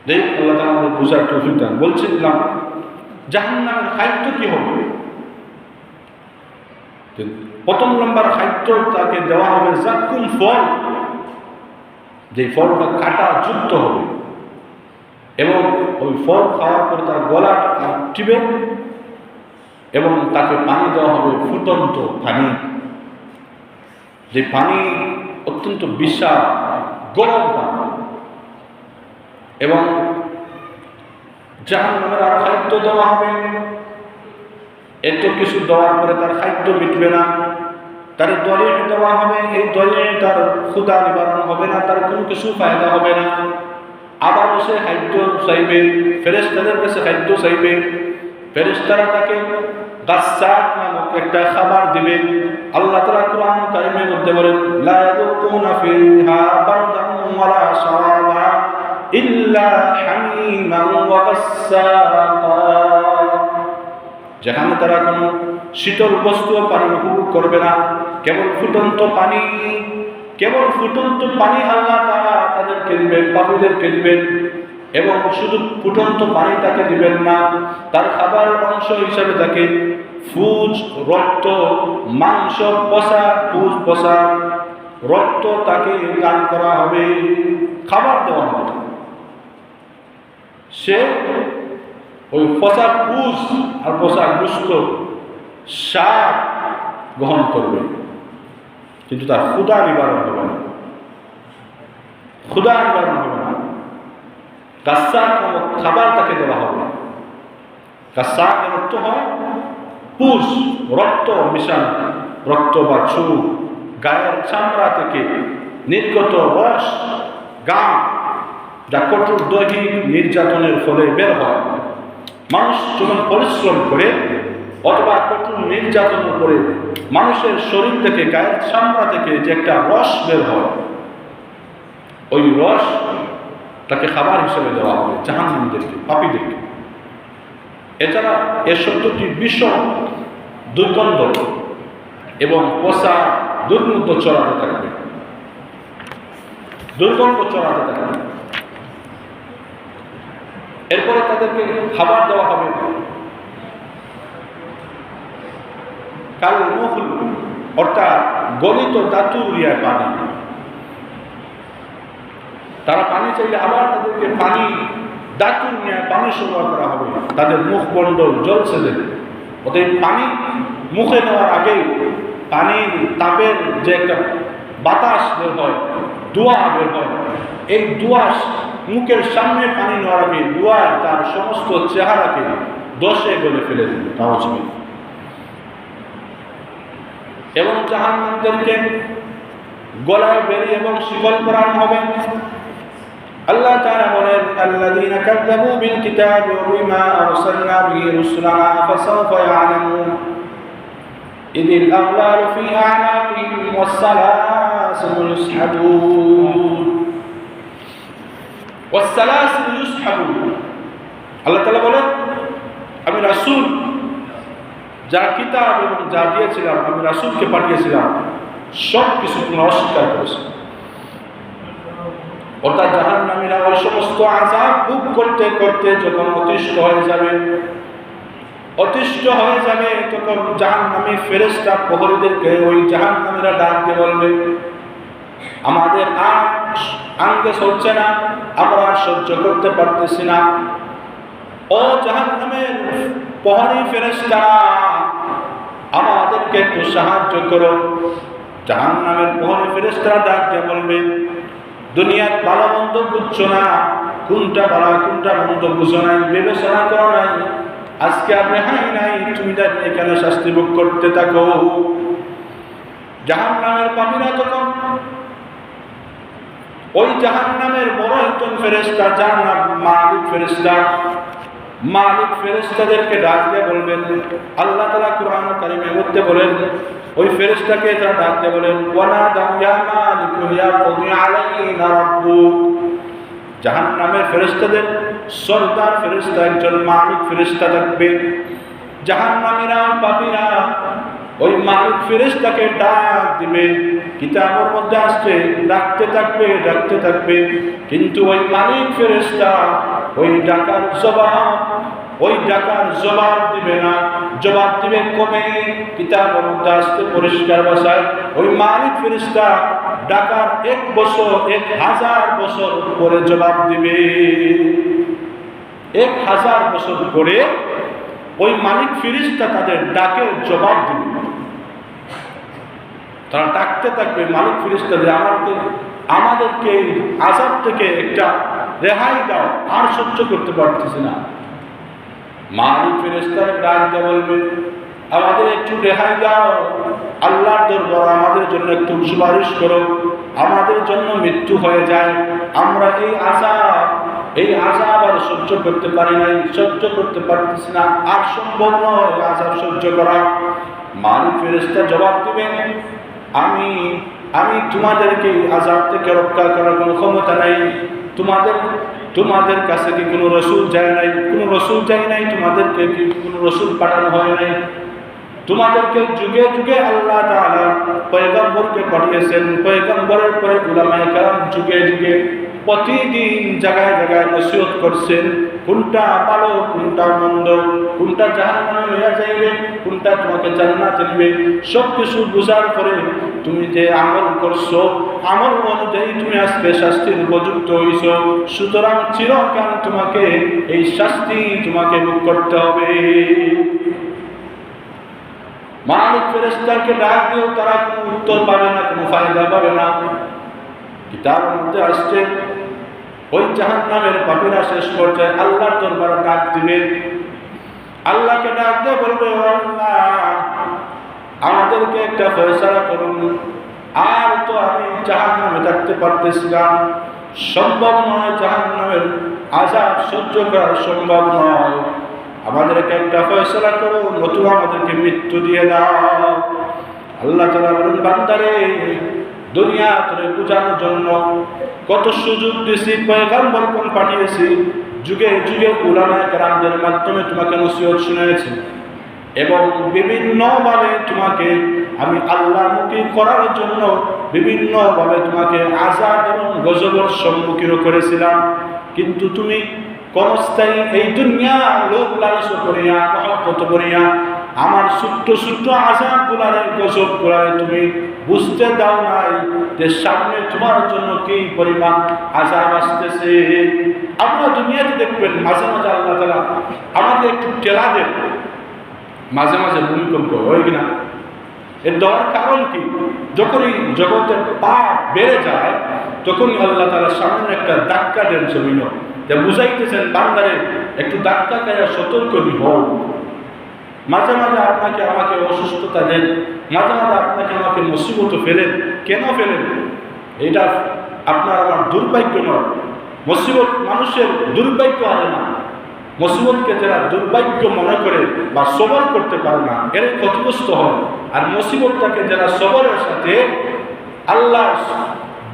দেখ আল্লাহ তাআলা আমাদের বুঝার তৌফিক দান। বলছিলাম জাহান্নামের খাদ্য কি হবে? প্রথম নম্বর খাদ্য তাকে দেওয়া হবে জাক্কুম ফল, যে ফলটা কাটা যুক্ত হবে এবং ওই ফল খাওয়ার পরে তার গলা টিপে এবং তাকে পানি দেওয়া হবে ফুটন্ত পানি, যে পানি অত্যন্ত বিশাল গরম পানি। এবং জাহান্নামের আর খাদ্য দেওয়া হবে, এত কিছু দেওয়ার পরে তার খাদ্য মিটবে না, তার দলিল দেওয়া হবে, এই দলিলে তার ক্ষুধা নিবারণ হবে না, তার কোনো কিছু ফায়দা হবে না। আবার সে খাদ্য চাইবে, ফেরেশতাদের কাছে খাদ্য চাইবে, ফেরেশতারা তাকে গাসসাক নামক একটা খাবার দিবে। আল্লাহ তাআলা কুরআন কারীমের মধ্যে বলেন, লা ইয়াযুকুনা ফিহা বারদান ওয়ালা শারাবা ইল্লা হামিমান ওয়া গাসসাকা। যেখানে তারা কোনো শীতল বস্তু পানি উপভোগ করবে না, কেবল ফুটন্ত পানি, কেবল ফুটন্ত পানি আল্লাহ তাআলা তাদেরকে দিবেন, পাপীদেরকে দিবেন। এবং শুধু ফুটন্ত পানি তাকে দিবেন না, তার খাবারের অংশ হিসাবে তাকে ফুজ, রক্ত, মাংস পচা, ফুজ পচা রক্ত তাকে দান করা হবে, খাবার দেওয়া হবে। সে ওই পচা ফুজ আর পচা গুস্ত সার গ্রহণ করবে, কিন্তু তার ক্ষুধা নিবারণ হবে না, ক্ষুধা নিবারণ হবে না। কাসাক নামক খাবার তাকে দেওয়া হবে। কাসাক এর অর্থ হয় পুষ, রক্ত মিশানো, রক্ত বা চুল, গায়ের চামড়া থেকে নির্গত রস, গাম, যা কঠোর দৈহিক নির্যাতনের ফলে বের হয়। মানুষ যখন পরিশ্রম করে অথবা কঠোর নির্যাতনের পরে মানুষের শরীর থেকে, গায়ের চামড়া থেকে যে একটা রস বের হয়, ওই রস তাকে খাবার হিসেবে দেওয়া হবে জাহান্নামীদেরকে, পাপীদেরকে। এছাড়া এ শব্দটি বিষম, দুর্গন্ধ এবং পচা দুর্গন্ধ ছড়াতে থাকবে, দুর্গন্ধ ছড়াতে থাকবে। এরপরে তাদেরকে খাবার দেওয়া হবে কাল মুহুল, অর্থাৎ গলিত ধাতুর পানি। তারা পানি চাইলে আবার তাদেরকে পানি, ধাতুর পানি সরবরাহ করা হবে, তাদের মুখ মণ্ডল জ্বলছে দেবে। অতএব পানি মুখে নেওয়ার আগেই পানির তাপের যে একটা বাতাস বের হয়, ধোঁয়া বের হয়, এই ধোঁয়া মুখের সামনে পানি নেওয়ার আগে ধোঁয়া তার সমস্ত চেহারাকে দশে গলে ফেলে দেবে। এবং জাহান্নামীদেরকে গলায় বেরি এবং শিকল করানো হবে। আল্লাহ তাআলা বলেন, আল্লাযীনা কাযযাবু বিল কিতাবি ওয়া বিমা আরসালনা বিহি রুসুলানা ফাসাওফা ইয়ালামুন ইযিল আগলালু ফি আ'নাকিহিম ওয়াস সালাসিলু ইউসহাবুন ওয়াস সালাসিলু ইউসহাবুন। আল্লাহ তাআলা বলেন, আমি রাসূল, যা কিতাব এবং যা দিয়েছিলাম, আমি রাসূলকে পাঠিয়েছিলাম, সব কিছু তোমরা অস্বীকার করেছো। অর্থাৎ জাহান্নামীরা ওই সমস্ত আযাব ভোগ করতে করতে যখন অতিষ্ঠ হয়ে যাবে, তখন জাহান্নামী ফেরেশতা প্রহরীদেরকে ওই জাহান্নামীরা ডাক দিয়ে বলবে, আমাদের আঙ্গে চলছে না, আমরা সহ্য করতে পারতেছি না। ও জাহান্নামের প্রহরী ফেরেশতারা, আমাদেরকে একটু সাহায্য করো। জাহান্নামের প্রহরী ফেরেশতারা ডাক দিয়ে বলবে, দুনিয়ার ভালো মন্দ বুঝছো না, কোনটা ভালো কোনটা মন্দ বুঝো নাই, বিবেচনা করো নাই, আজকে আর রেহাই নাই, তুমি এখানে শাস্তি ভোগ করতে থাকো। জাহান্নামের পাপীরা তখন ওই জাহান্নামের বড় একজন ফেরেশতা, যার নাম মালিক ফেরেশতাদেরকে ডাক দিয়ে বলবেন, আল্লাহ তাআলা কুরআন কারীমের মধ্যে বলেন, ওই ফেরেশতাকে তারা ডাক দিয়ে বলেন, ওয়ানাদাউ ইয়া মালিকু লিয়াকদি আলাইনা রাব্বুক। জাহান্নামের ফেরেশতাদের সরদার ফেরেশতা একজন মালিক ফেরেশতা থাকবে। জাহান্নামীরা, পাপীরা ওই মালিক ফেরেশতাকে ডাক দিবে, কিতাবের মধ্যে আসছে ডাকতে থাকবে, কিন্তু ওই মালিক ফেরেশতা ওই ডাকার জবাব দিবে না, জবাব দিবে কমে। কিতাবের মধ্যে আসছে পরিষ্কার ভাষায়, ওই মালিক ফেরেশতা ডাকার 1 বছর 1000 বছর পরে জবাব দিবে। 1000 বছর পরে ওই মালিক ফেরেশতা তাদের ডাকের জবাব দিবে। তারা ডাকতে থাকবে মালিক ফেরেশতাদের, আমাদেরকে আযাব থেকে একটা রেহাই দাও, আর সহ্য করতে পারতেছি না। মালিক ফেরেশতারা ডাক দিয়ে বলবে, আমাদের একটু রেহাই দাও, আল্লাহর দরবারে আমাদের জন্য একটু সুপারিশ করো, আমাদের জন্য মৃত্যু হয়ে যায়, আমরা এই আযাব আর সহ্য করতে পারি নাই, সহ্য করতে পারতেছি না, আর সম্ভব নয় আযাব সহ্য করা। মালিক ফেরেশতা জবাব দিবেন, আমি তোমাদেরকে আযাব থেকে রক্ষা করার কোনো ক্ষমতা নাই। তোমাদের কাছে কি কোনো রাসূল যায় নাই? তোমাদেরকে কি কোনো রাসূল পাঠানো হয় নাই? তোমাদেরকে যুগে যুগে আল্লাহ তাআলা পয়গম্বরকে পাঠিয়েছেন, পয়গম্বরের পরে উলামায়ে কেরাম যুগে যুগে প্রতিদিন জায়গায় জায়গায় নসিহত করছেন কোনটা ভালো কোনটা মন্দ, কোনটা জাহান্নামে লইয়া যাইবে কোনটা তোমাকে জান্নাতে নিবে, সব কিছু বুঝার পরে তুমি যে আমল করছো আমল অনুযায়ী তুমি আজকে শাস্তির উপযুক্ত হইছ, সুতরাং চিরকাল তোমাকে এই শাস্তি তোমাকে ভোগ করতে হবে। মালিক ফেরেশতাকে ডাক দিও, তারা কোনো উত্তর পাবে না, কোনো ফায়দা পাবে না। কিতাবের মধ্যে আসছে ওই জাহান্নামের পাপীরা শেষ পর্যায়ে আল্লাহর দরবারে ডাক দিবে, আল্লাহকে ডাক দিয়ে বলবে, ও আল্লাহ আমাদেরকে একটা ফয়সালা করুন, আর তো আমি জাহান্নামে থাকতে পারতেছি না, সম্ভব নয়, জাহান্নামের আযাব সহ্য করা সম্ভব নয়, আমাদেরকে একটা ফয়সালা করুন, নতুবা আমাদেরকে মৃত্যু দিয়ে দাও। আল্লাহ তাআলা বলেন, বান্দারে দুনিয়া তোরে বুঝানোর জন্য কত সুযোগ দিয়েছি, পয়গম্বরগণ পাঠিয়েছি, যুগে যুগে উলামায়ে কেরামদের মাধ্যমে তোমাকে নসিহত শুনিয়েছি, এবং বিভিন্নভাবে তোমাকে আমি আল্লাহমুখী করার জন্য বিভিন্নভাবে তোমাকে আযাব এবং গজবের সম্মুখীন করেছিলাম, কিন্তু তুমি ক্ষণস্থায়ী এই দুনিয়া লোভ লালসা করিয়া মহব্বত করিয়া আমার ছোট্ট ছোট্ট আযাবগুলারে গজবগুলারে তুমি বুঝতে দাও নাই যে সামনে তোমার জন্য কি পরিমাণ আযাব আসতেছে। আপনারা দুনিয়াতে দেখবেন মাঝে মাঝে আল্লাহ তাআলা আমাদের একটু টেলা দেন, মাঝে মাঝে ভূমিকম্প হয় কিনা, এর দেওয়ার কারণ কি? যখনই জগতের পাপ বেড়ে যায় তখনই আল্লাহ তাআলা সামনে একটা ধাক্কা দেন জমিন, যে বুঝাইতেছেন বান্দারে একটু ধাক্কা খাইয়া সতর্ক হও। মাঝে মাঝে আপনাকে আমাকে অসুস্থতা দেন, মাঝে মাঝে আপনাকে আমাকে মুসিবত ফেলেন, কেন ফেলেন? এটা আপনার আমার দুর্ভাগ্য নয়, মুসিবত মানুষের দুর্ভাগ্য আনে না, মুসিবতকে যারা দুর্ভাগ্য মনে করে বা সবর করতে পারে না এর ক্ষতিগ্রস্ত হয়, আর মুসিবতটাকে যারা সবরের সাথে আল্লাহ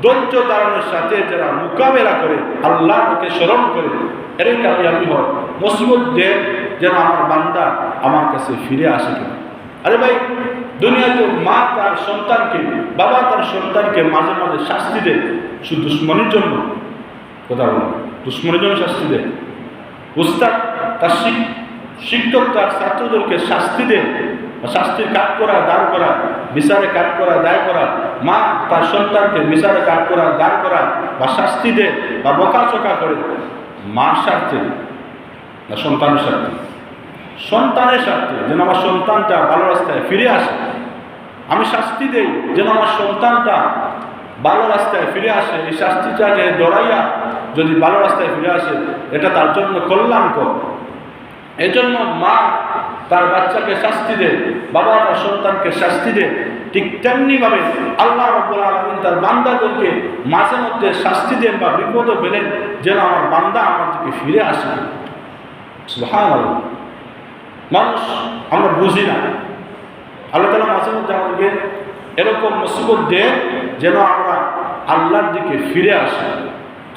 ধৈর্য ধারণের সাথে যারা মোকাবেলা করে আল্লাহকে স্মরণ করে এর কামিয়াবি হয়। মুসিবত দেন যেন আমার বান্দা আমার কাছে ফিরে আসে কিনা। আরে ভাই, দুনিয়াতে মা তার সন্তানকে, বাবা তার সন্তানকে মাঝে মাঝে শাস্তি দেয় শুধু দুশ্মনের জন্য, কথা বলুন, দুশ্মনের জন্য শাস্তি দেয়। উস্তাদ তার শিক্ষক তার ছাত্রদেরকে শাস্তি দেয়, শাস্তির কাজ করা, দাঁড় করা, বিচারে কাজ করা, দায় করা। মা তার সন্তানকে বিচারে কাজ করা, দাঁড় করা বা শাস্তি দেয় বা বকাচকা করে, মার স্বার্থে না সন্তানের স্বার্থে? সন্তানের স্বার্থে, যেন আমার সন্তানটা ভালো রাস্তায় ফিরে আসে। আমি শাস্তি দেই যেন আমার সন্তানটা ভালো রাস্তায় ফিরে আসে, এই শাস্তিটাকে দৌড়াইয়া যদি ভালো রাস্তায় ফিরে আসে এটা তার জন্য কল্যাণকর। এই জন্য মা তার বাচ্চাকে শাস্তি দেয়, বাবা তার সন্তানকে শাস্তি দেয়, ঠিক তেমনিভাবে আল্লাহ রাব্বুল আলামিন তার বান্দাদেরকে মাঝে মধ্যে শাস্তি দেন বা বিপদে ফেলেন যেন আমার বান্দা আমার দিকে ফিরে আসে। সুবহানাল্লাহ। মানুষ আমরা বুঝি না, আল্লাহ তাআলা মাঝে মধ্যে আমাদেরকে এরকম মুসিবত দেন যেন আমরা আল্লাহর দিকে ফিরে আসি।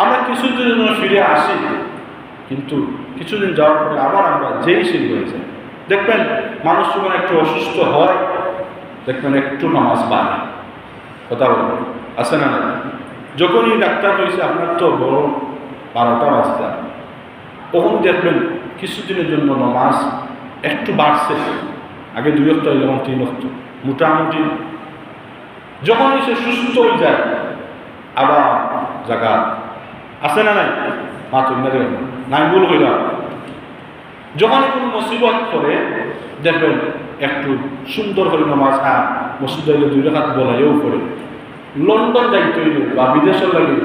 আমরা কিছুদিনের জন্য ফিরে আসি, কিন্তু কিছুদিন যাওয়ার পরে আবার আমরা যেই সেই হয়ে যাই। দেখবেন মানুষ যখন একটু অসুস্থ হয় দেখবেন একটু নামাজ বাড়ে, কথা বলবেন আছে না? যখনই ডাক্তার হয়েছে আপনার তো বড় 12টা বাজতে, তখন দেখবেন কিছুদিনের জন্য নামাজ একটু বাড়ছে, আগে 2 ওয়াক্ত যখন 3 ওয়াক্ত মোটামুটি। যখনই সে সুস্থ হয়ে যায় আবার জায়গা আছে না নাই? মা তুমি নাই ভুল হইলাম। যখনই কোনো মুসিবত করে দেখবেন একটু সুন্দর করে নামাজ, মসজিদে 2 রাকাত বলাইও করে। লন্ডন যাইতে হইল বা বিদেশের লাগে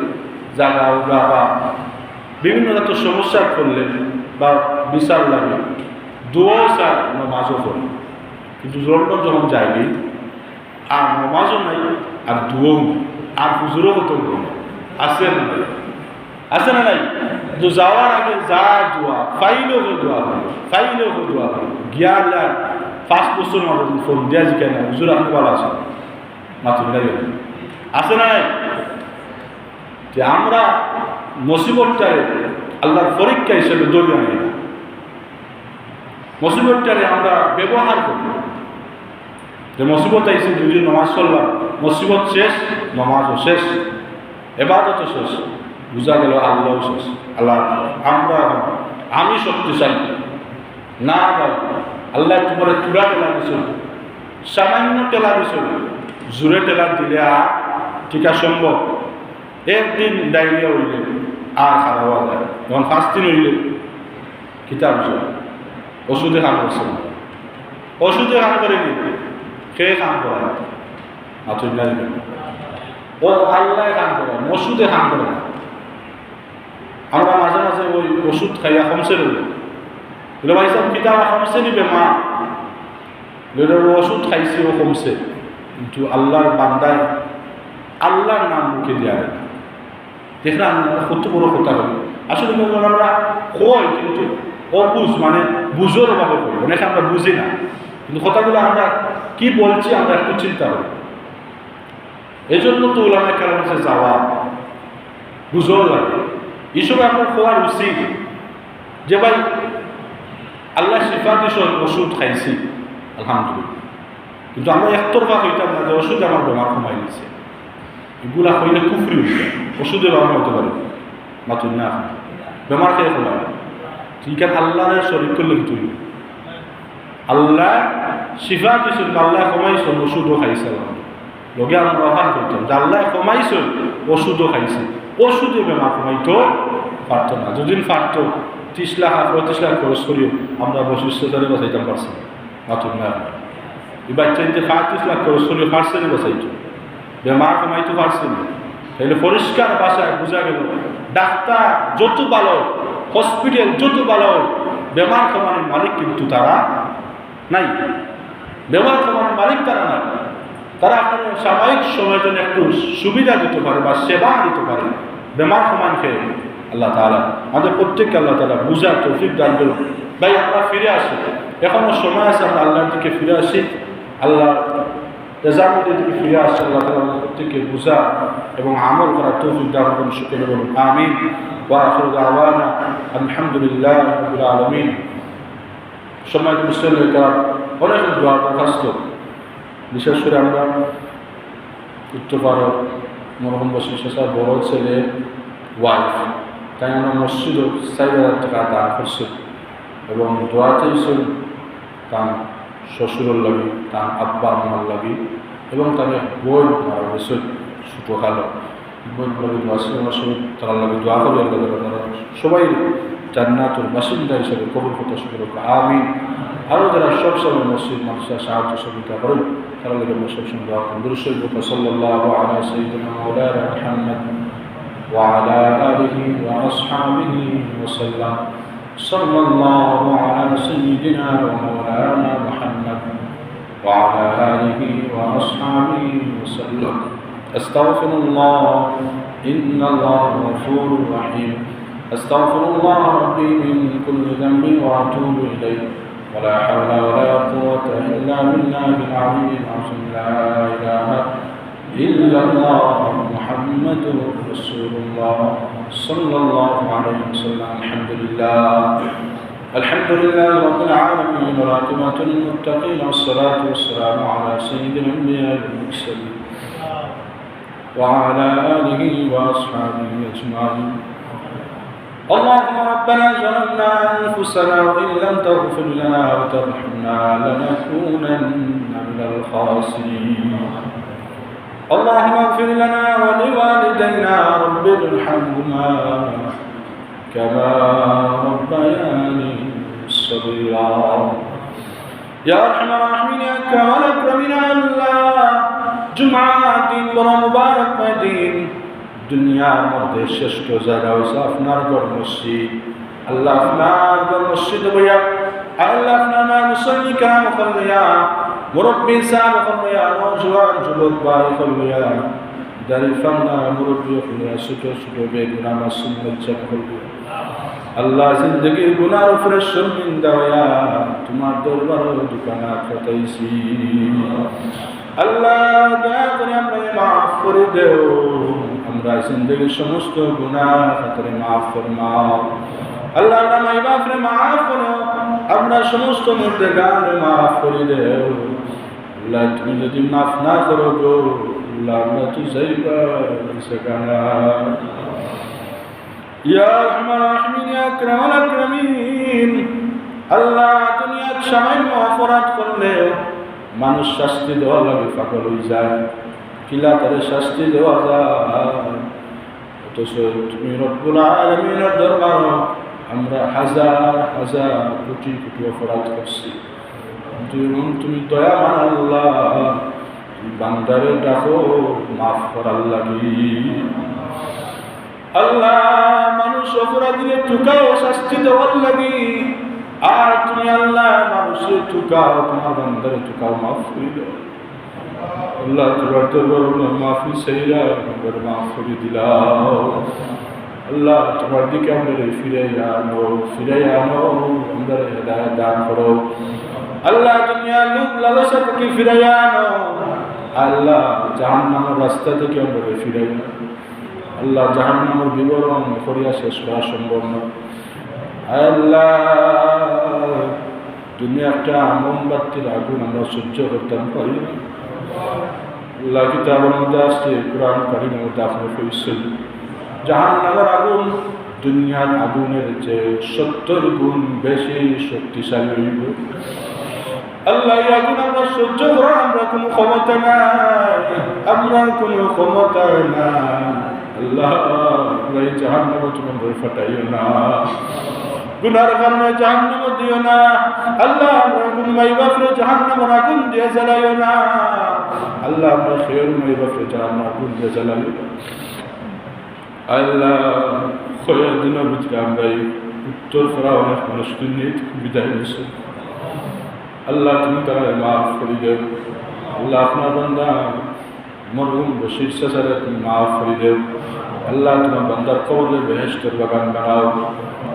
জায়গা উগা বা বিভিন্ন জাতীয় সমস্যা করলে বা বিচার লাগে দোয়াও চায়, নামাজও করে। কিন্তু লন্ডন যখন যায়নি আর নামাজও নাই আর দোয়াও আর হুজুরও হতো আছে না? আছে না নাই? তো যাওয়ার আগে যা দোয়া ফাইলেও দোয়া হবে, ফাইলেও দোয়া হবে। গিয়ার 5 বছর আমাদের ফোন দেওয়া যে কেন হুজুর আপনি ভালো আছে মাত্র আছে না নাই? যে আমরা মুসিবতটারে আল্লাহর পরীক্ষা হিসেবে দৌড়ে আনি না, মুসিবতটারে আমরা ব্যবহার করি। যে মুসিবত আইসে 2 দিন নামাজ পড়লাম, মুসিবত শেষ, নামাজও শেষ, ইবাদতও শেষ। বুঝা গেল আল্লাহ শেষ। আল্লাহ আমি শক্তিশালী না ভাই, আল্লাহ তোমার চূড়া টেলা দিছিল, সামান্য টেলা দিছিল, জোরে টেলা দিলে আর টিকা সম্ভব? একদিন ডায়রিয়া হইলে আর খারাপ হওয়া যায়, যখন 5 দিন হইলে কিতাব ওষুধে কাম করছে, ওষুধে কাম করেনি, খেয়ে কাম করায় ও আল্লাহ কাম করে, ওষুধে কাম করে না। আমরা মাঝে মাঝে ওই ওষুধ খাইয়া কমছে নেব, বলে ভাই সব কিতাব কমছে নিবে মা, ওষুধ খাইছে ও কমছে, কিন্তু আল্লাহর বান্দায় আল্লাহর নাম মুখে দেওয়া হয় না। দেখলাম কত বড় কথা হবে। আসলে আমরা কই কিন্তু অবুঝ, মানে বুঝোর অভাবে করি, অনেকে আমরা বুঝি না, কিন্তু কথাগুলো আমরা কি বলছি আমরা একটু চিন্তা করি। এই জন্য তো ওলামায়ে কেরামের কাছে যাওয়া, বুঝোর লাগে, এইসব আপনার খোয়ার উচিত যে ভাই আল্লাহ শিফা দিস, ওষুধ খাইছি আলহামদুলিল্লাহ, কিন্তু আমরা একতরফা হইতাম না যে ওষুধ আমার বেমার কমাই দিচ্ছে। এগুলা হইলে কুফরি হইছে, ওষুধে বেমার হইতে পারে মাতুন না, বেমার খেয়ে কমাই ঠিক আছে। আল্লাহর শরীর করলে তুই আল্লাহ শিফা দিয়েছেন, আল্লাহ কমাইছেন, ওষুধও খাইছে, লগে আমরা অহান করতাম যে আল্লাহ কমাইছেন, ওষুধও খাইছে, ওষুধে বেমার কমাইতো পারত না। যদি পারত 30 লাখ 35 লাখ খরচ করিও আমরা বৈশিষ্ট্যতারে বাঁচাইতাম পারছি মাতুন না। এই বাচ্চাইতে 35 লাখ খরচ করিও পারছেন বাঁচাইতো, বেমার কমাইতে পারছেন। তাহলে পরিষ্কার ভাষায় বোঝা গেল ডাক্তার যত ভালো, হসপিটাল যত ভালো, বেমার কমানোর মালিক কিন্তু তারা নাই, বেমার কমানোর মালিক তারা নাই। তারা আপনার সাময়িক সময়ের জন্য একটু সুবিধা দিতে পারে বা সেবা দিতে পারে, বেমার কমান খেয়ে। আল্লাহ তাআলা আমাদের প্রত্যেককে আল্লাহ তাআলা বুঝার তৌফিক দান করুন। ভাই আমরা ফিরে আসি, এখনো সময় আছে, আমরা আল্লাহর দিকে ফিরে আসি, আল্লাহ রেজামতের দিকে ফিরে আসি। আল্লাহ তাআলা আমাদের প্রত্যেককে বুঝা এবং আমল করার তৌফিক দান করুন। শুকরিয়া বলুন আমিন। ওয়া আখিরু দাওয়ানা আলহামদুলিল্লাহি রাব্বিল আলামিন। সম্মানিত মুসলিম অনেক দোয়া দরখাস্ত, বিশেষ করে আমরা উত্তরপাড়ার মরহুম বশির শেষার বড় ছেলে ওয়াইফ, তাই আমরা মসজিদ 4,000 টাকা দান করছি এবং দোয়াতে ছিল তার শ্বশুরের লাগি, তার আব্বা আম্মার লাগি এবং তার বই মারা গেছে ছোটোকালো বই লাগি দোয়া ছিল, তারা লাগে দোয়া করি আল্লাহ তারা সবাই জান্নাতুল বাসিন্দা হিসেবে কবুল করতে শুরু করে আমিন। আরও যারা সবসময় মসজিদ মানুষের সাহায্য সহযোগিতা করেন তারা লাগে সবসময় দোয়া করেন। দুরূদ শরীফ সাল্লাল্লাহু আলা সাইয়্যিদিনা মাওলানা মুহাম্মদ ওয়া আলা আলিহি ওয়া আসহাবিহি ওয়া সাল্লাম। সাল্লাল্লাহু আলা সাইয়্যিদিনা ওয়া মাওলানা মুহাম্মদ ওয়া আলা আলিহি ওয়া আসহাবিহি ওয়া সাল্লাম। আস্তাগফিরুল্লাহ ইন্নাল্লাহা গফুরুর রহিম। أستغفر الله ربي من كل ذنب وأتوب إليه ولا حول ولا قوة إلا بالله العلي العظيم. لا إله إلا الله محمد رسول الله صلى الله عليه وسلم. الحمد لله رب العالمين والعاقبة للمتقين والصلاة والسلام على سيد الأنبياء والمرسلين وعلى آله وأصحابه أجمعين. اللهم ربنا ظلمنا أنفسنا وإن لم تغفر لنا وترحمنا لنكونن من الخاسرين. اللهم اغفر لنا ولوالدينا رب ارحمهما كما ربياني صغيرا. يا أرحم الراحمين يا أكرم الأكرمين. الله جمعة دين مبارك دين দুনিয়ার মধ্যে শ্রেষ্ঠ জায়গা হয়েছে আপনার ঘর মসজিদ। আল্লাহ আপনার ঘর মসজিদ বইয়া আল্লাহ আপনার মুসল্লি কাম করলিয়া মুরব্বী সাহেব করলিয়া নওজোয়ান যুবক ভাই করলিয়া দারিফানা মুরব্বী করলিয়া ছোট ছোট বেগুনা মাসুম বাচ্চা করলিয়া আল্লাহ জিন্দগির গুনার উপরে শর্মিন্দা হইয়া তোমার দরবারে দোকানা খাটাইছি। আল্লাহ দয়া করে আমরা মাফ করে দেও, আমরা জিন্দগির সমস্ত গুনাহ খাতারে মাফ ফরমাও। আল্লাহ আমরা মাই বাপরে মাফ করো, আমরা সমস্ত মুর্দেগানে মাফ করে দেও। আল্লাহ তুমি যদি মাফ না করো গো আল্লাহ আমরা তো যাইবা সেখানে ইয়া আরহামার রাহিমিন, ইয়া আকরামাল আকরামিন। আল্লাহ দুনিয়ার সামান্য অপরাধ করলে মানুষ শাস্তি দেওয়ার লাগে পাগল হয়ে যায়, কিলা তারে শাস্তি দেওয়া যায়। অথচ তুমি রব্বুল আলামিনের দরবারে আমরা হাজার হাজার কোটি কোটি অপরাধ করছি, তুমি দয়াবান আল্লাহ, বান্দারে ডাকো মাফ করার লাগি। আল্লাহ মানুষ অপরাধীরে টুকাও শাস্তি দেওয়ার লাগি, আর তুমি আল্লাহ মানুষের টুকাও, তোমার বান্দারে টুকাও মাফ করে দাও। আল্লাহ তোমার দরবারে মাফি চাইরা আমাদের মাফ করে দিলাও। আল্লাহ তোমার দিকে আমাদের ফিরে আনো, আমাদের হেদায়েত দান করো। আল্লাহ দুনিয়া লোভ লালসা থেকে ফিরে আনো। আল্লাহ জাহান্নামের রাস্তা থেকে আমাদের ফিরে আনো। আল্লাহ জাহান্নামের বিবরণ করিয়া শেষ করা সম্ভব নয়। আল্লাহ দুনিয়া একটা মোমবাতির আগুন আমরা সহ্য করতে পারি না। আল্লাহ কিতাবের মধ্যে আসছে, কোরআন কারীমের মধ্যে আপনি কইছেন জাহান্নামের আগুন দুনিয়ার আগুনের চেয়ে 70 গুণ বেশি শক্তিশালী হইব। আল্লাহ এই আগুন আমরা সহ্য করার আমরা কোনো ক্ষমতা নাই, আল্লাহ এই জাহান্নামে তুমি ভয় ফাটাইও না, গুনার কারণে জাহান্নামে দিও না। আল্লাহ আমরা কোন মাই বাপরে জাহান্নামের আগুন দিয়ে জ্বালাইও না। আল্লাহ আমরা খেয়ের মাই বাপরে জাহান্নামের আগুন দিয়ে জ্বালাইও না। আল্লাহ খয়ের দিনের ভিতরে আমরা এই উত্তর করা অনেক মানুষকে নিয়ে বিদায় নিয়েছি। আল্লাহ তুমি তারা মাফ করে দেব। আল্লাহ আপনার বান্দা মরহুম বশির চাচারে তুমি মাফ করে দেব। আল্লাহ তোমার বান্দার কবরে বেহেশতের বাগান বানাও।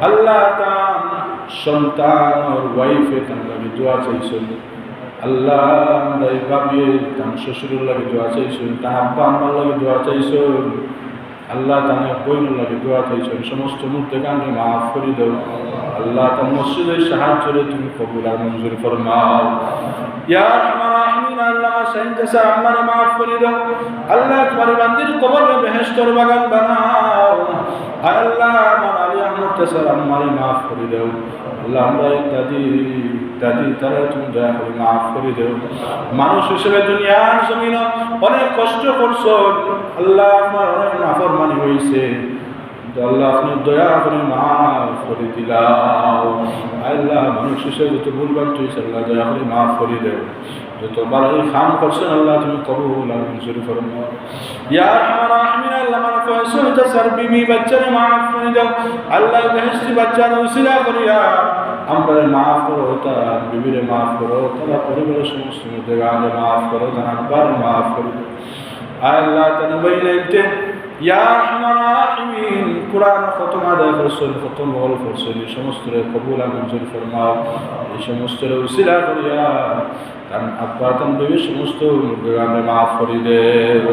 আল্লাহ তার সন্তান আর ওয়াইফে তার লাগে দোয়া চাইছেন। আল্লাহ আমরা এই ভাবিয়ে তার শ্বশুরের লাগে দোয়া চাইছেন, তার আব্বা আম্মার লাগে দোয়া চাইছেন। আল্লাহ তাদের বইনের লাগে দোয়া চাইছেন। সমস্ত মুর্দেগানকে মাফ করে দেও। আল্লাহ তার মসজিদের সাহায্যে তুমি কবুল আর মঞ্জুর ফরমাও। ইয়া আরহামার রাহিমিন, আল্লাহ শাহিন জাসা আমারে মাফ করে দাও। আল্লাহ তোমার বান্দির কবরে বেহেশতের বাগান বানাও। আল্লাহ আমার আলী আহমদ জাসা আমারে মাফ করে দাও। আল্লাহ আমরা দাদি তারা তুমি দয়া করে মাফ করে দেও। মানুষ হিসেবে দুনিয়ার জমিন অনেক কষ্ট করছো। আল্লাহ আমার অনেক নাফরমানি হয়েছে, আল্লাহ আপনি দয়া করে মাফ করে দিলাও। আল্লাহ মানুষ হিসেবে যত ভুলবান হয়েছে আল্লাহ দয়া করে মাফ করে দেও। যত বাড়াই খাম করছেন আল্লাহ তুমি কবুল আর মঞ্জুর ফরমাও। ইয়া আরহামার রাহিমিন, আল্লাহ আমার ফয়সাল জাসার বিবি বাচ্চারে মাফ করে দাও। আল্লাহ বেহেশতি বাচ্চার উসিলা করিয়া আমরা মাফ করো, তার বিবিরে মাফ করো, তারা পরিবারের সমস্ত মুর্দেগানকে মাফ করো, তার আব্বারে মাফ করো। আল্লাহ তার বইনাইতে ইয়া আরহামার রাহিমিন, কুরআন খতম আদায় করছেন, খতম বল করছেন, এই সমস্ত কবুল আর মঞ্জুর ফরমাও। এই সমস্ত উসিলা করিয়া তার আব্বা তার বিবির সমস্ত মুর্দেগানকে মাফ করে দেব।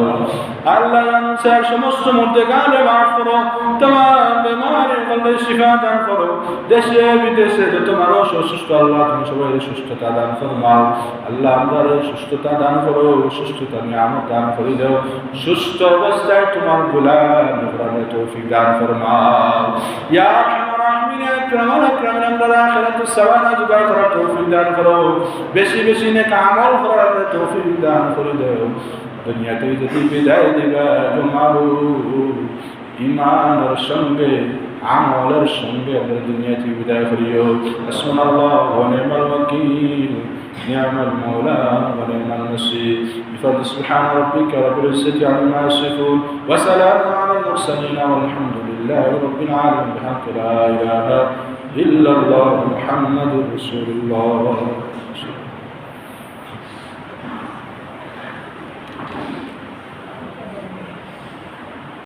আল্লাহ আনসার সমস্ত মুর্দেগানকে মাফ করো। तमाम বেমারের কল্লে শিফা দান করো। দেশে বিদেশে যত মানুষ অসুস্থ আল্লাহ তুমি সবাই সুস্থতা দান ফরমাও। আল্লাহ আমাদের সুস্থতা দান করো, সুস্থতা নিয়ামত দান করে দাও। সুস্থ অবস্থায় তোমার গোলাম করার তৌফিক দান ফরমাও। ইয়া আরহামার রাহিমিন, ইয়া আকরামাল আকরামিন, আমরা আখিরাতুস সাওয়ানা জোগাড় করার তৌফিক দান করো। বেশি বেশি নেক আমল করার তৌফিক দান করে দাও। দুনিয়াতে যদি বিদায় দিবা তোমারও ঈমানের সঙ্গে আমলের সঙ্গে আমরা দুনিয়া থেকে বিদায় করিও। হাসবুনাল্লাহু ওয়া নি'মাল ওয়াকিল, নি'মাল মাওলা ওয়া নি'মান নাসীর। বিফadli সুবহান রাব্বিকা রাব্বিল ইজ্জাতি আম্মা ইয়াসিফুন ওয়া সালামুন আলাল মুরসালিন ওয়ালহামদুলিল্লাহি রাব্বিল আলামিন। বিহামদি লা ইলাহা ইল্লাল্লাহ মুহাম্মাদুর রাসূলুল্লাহ।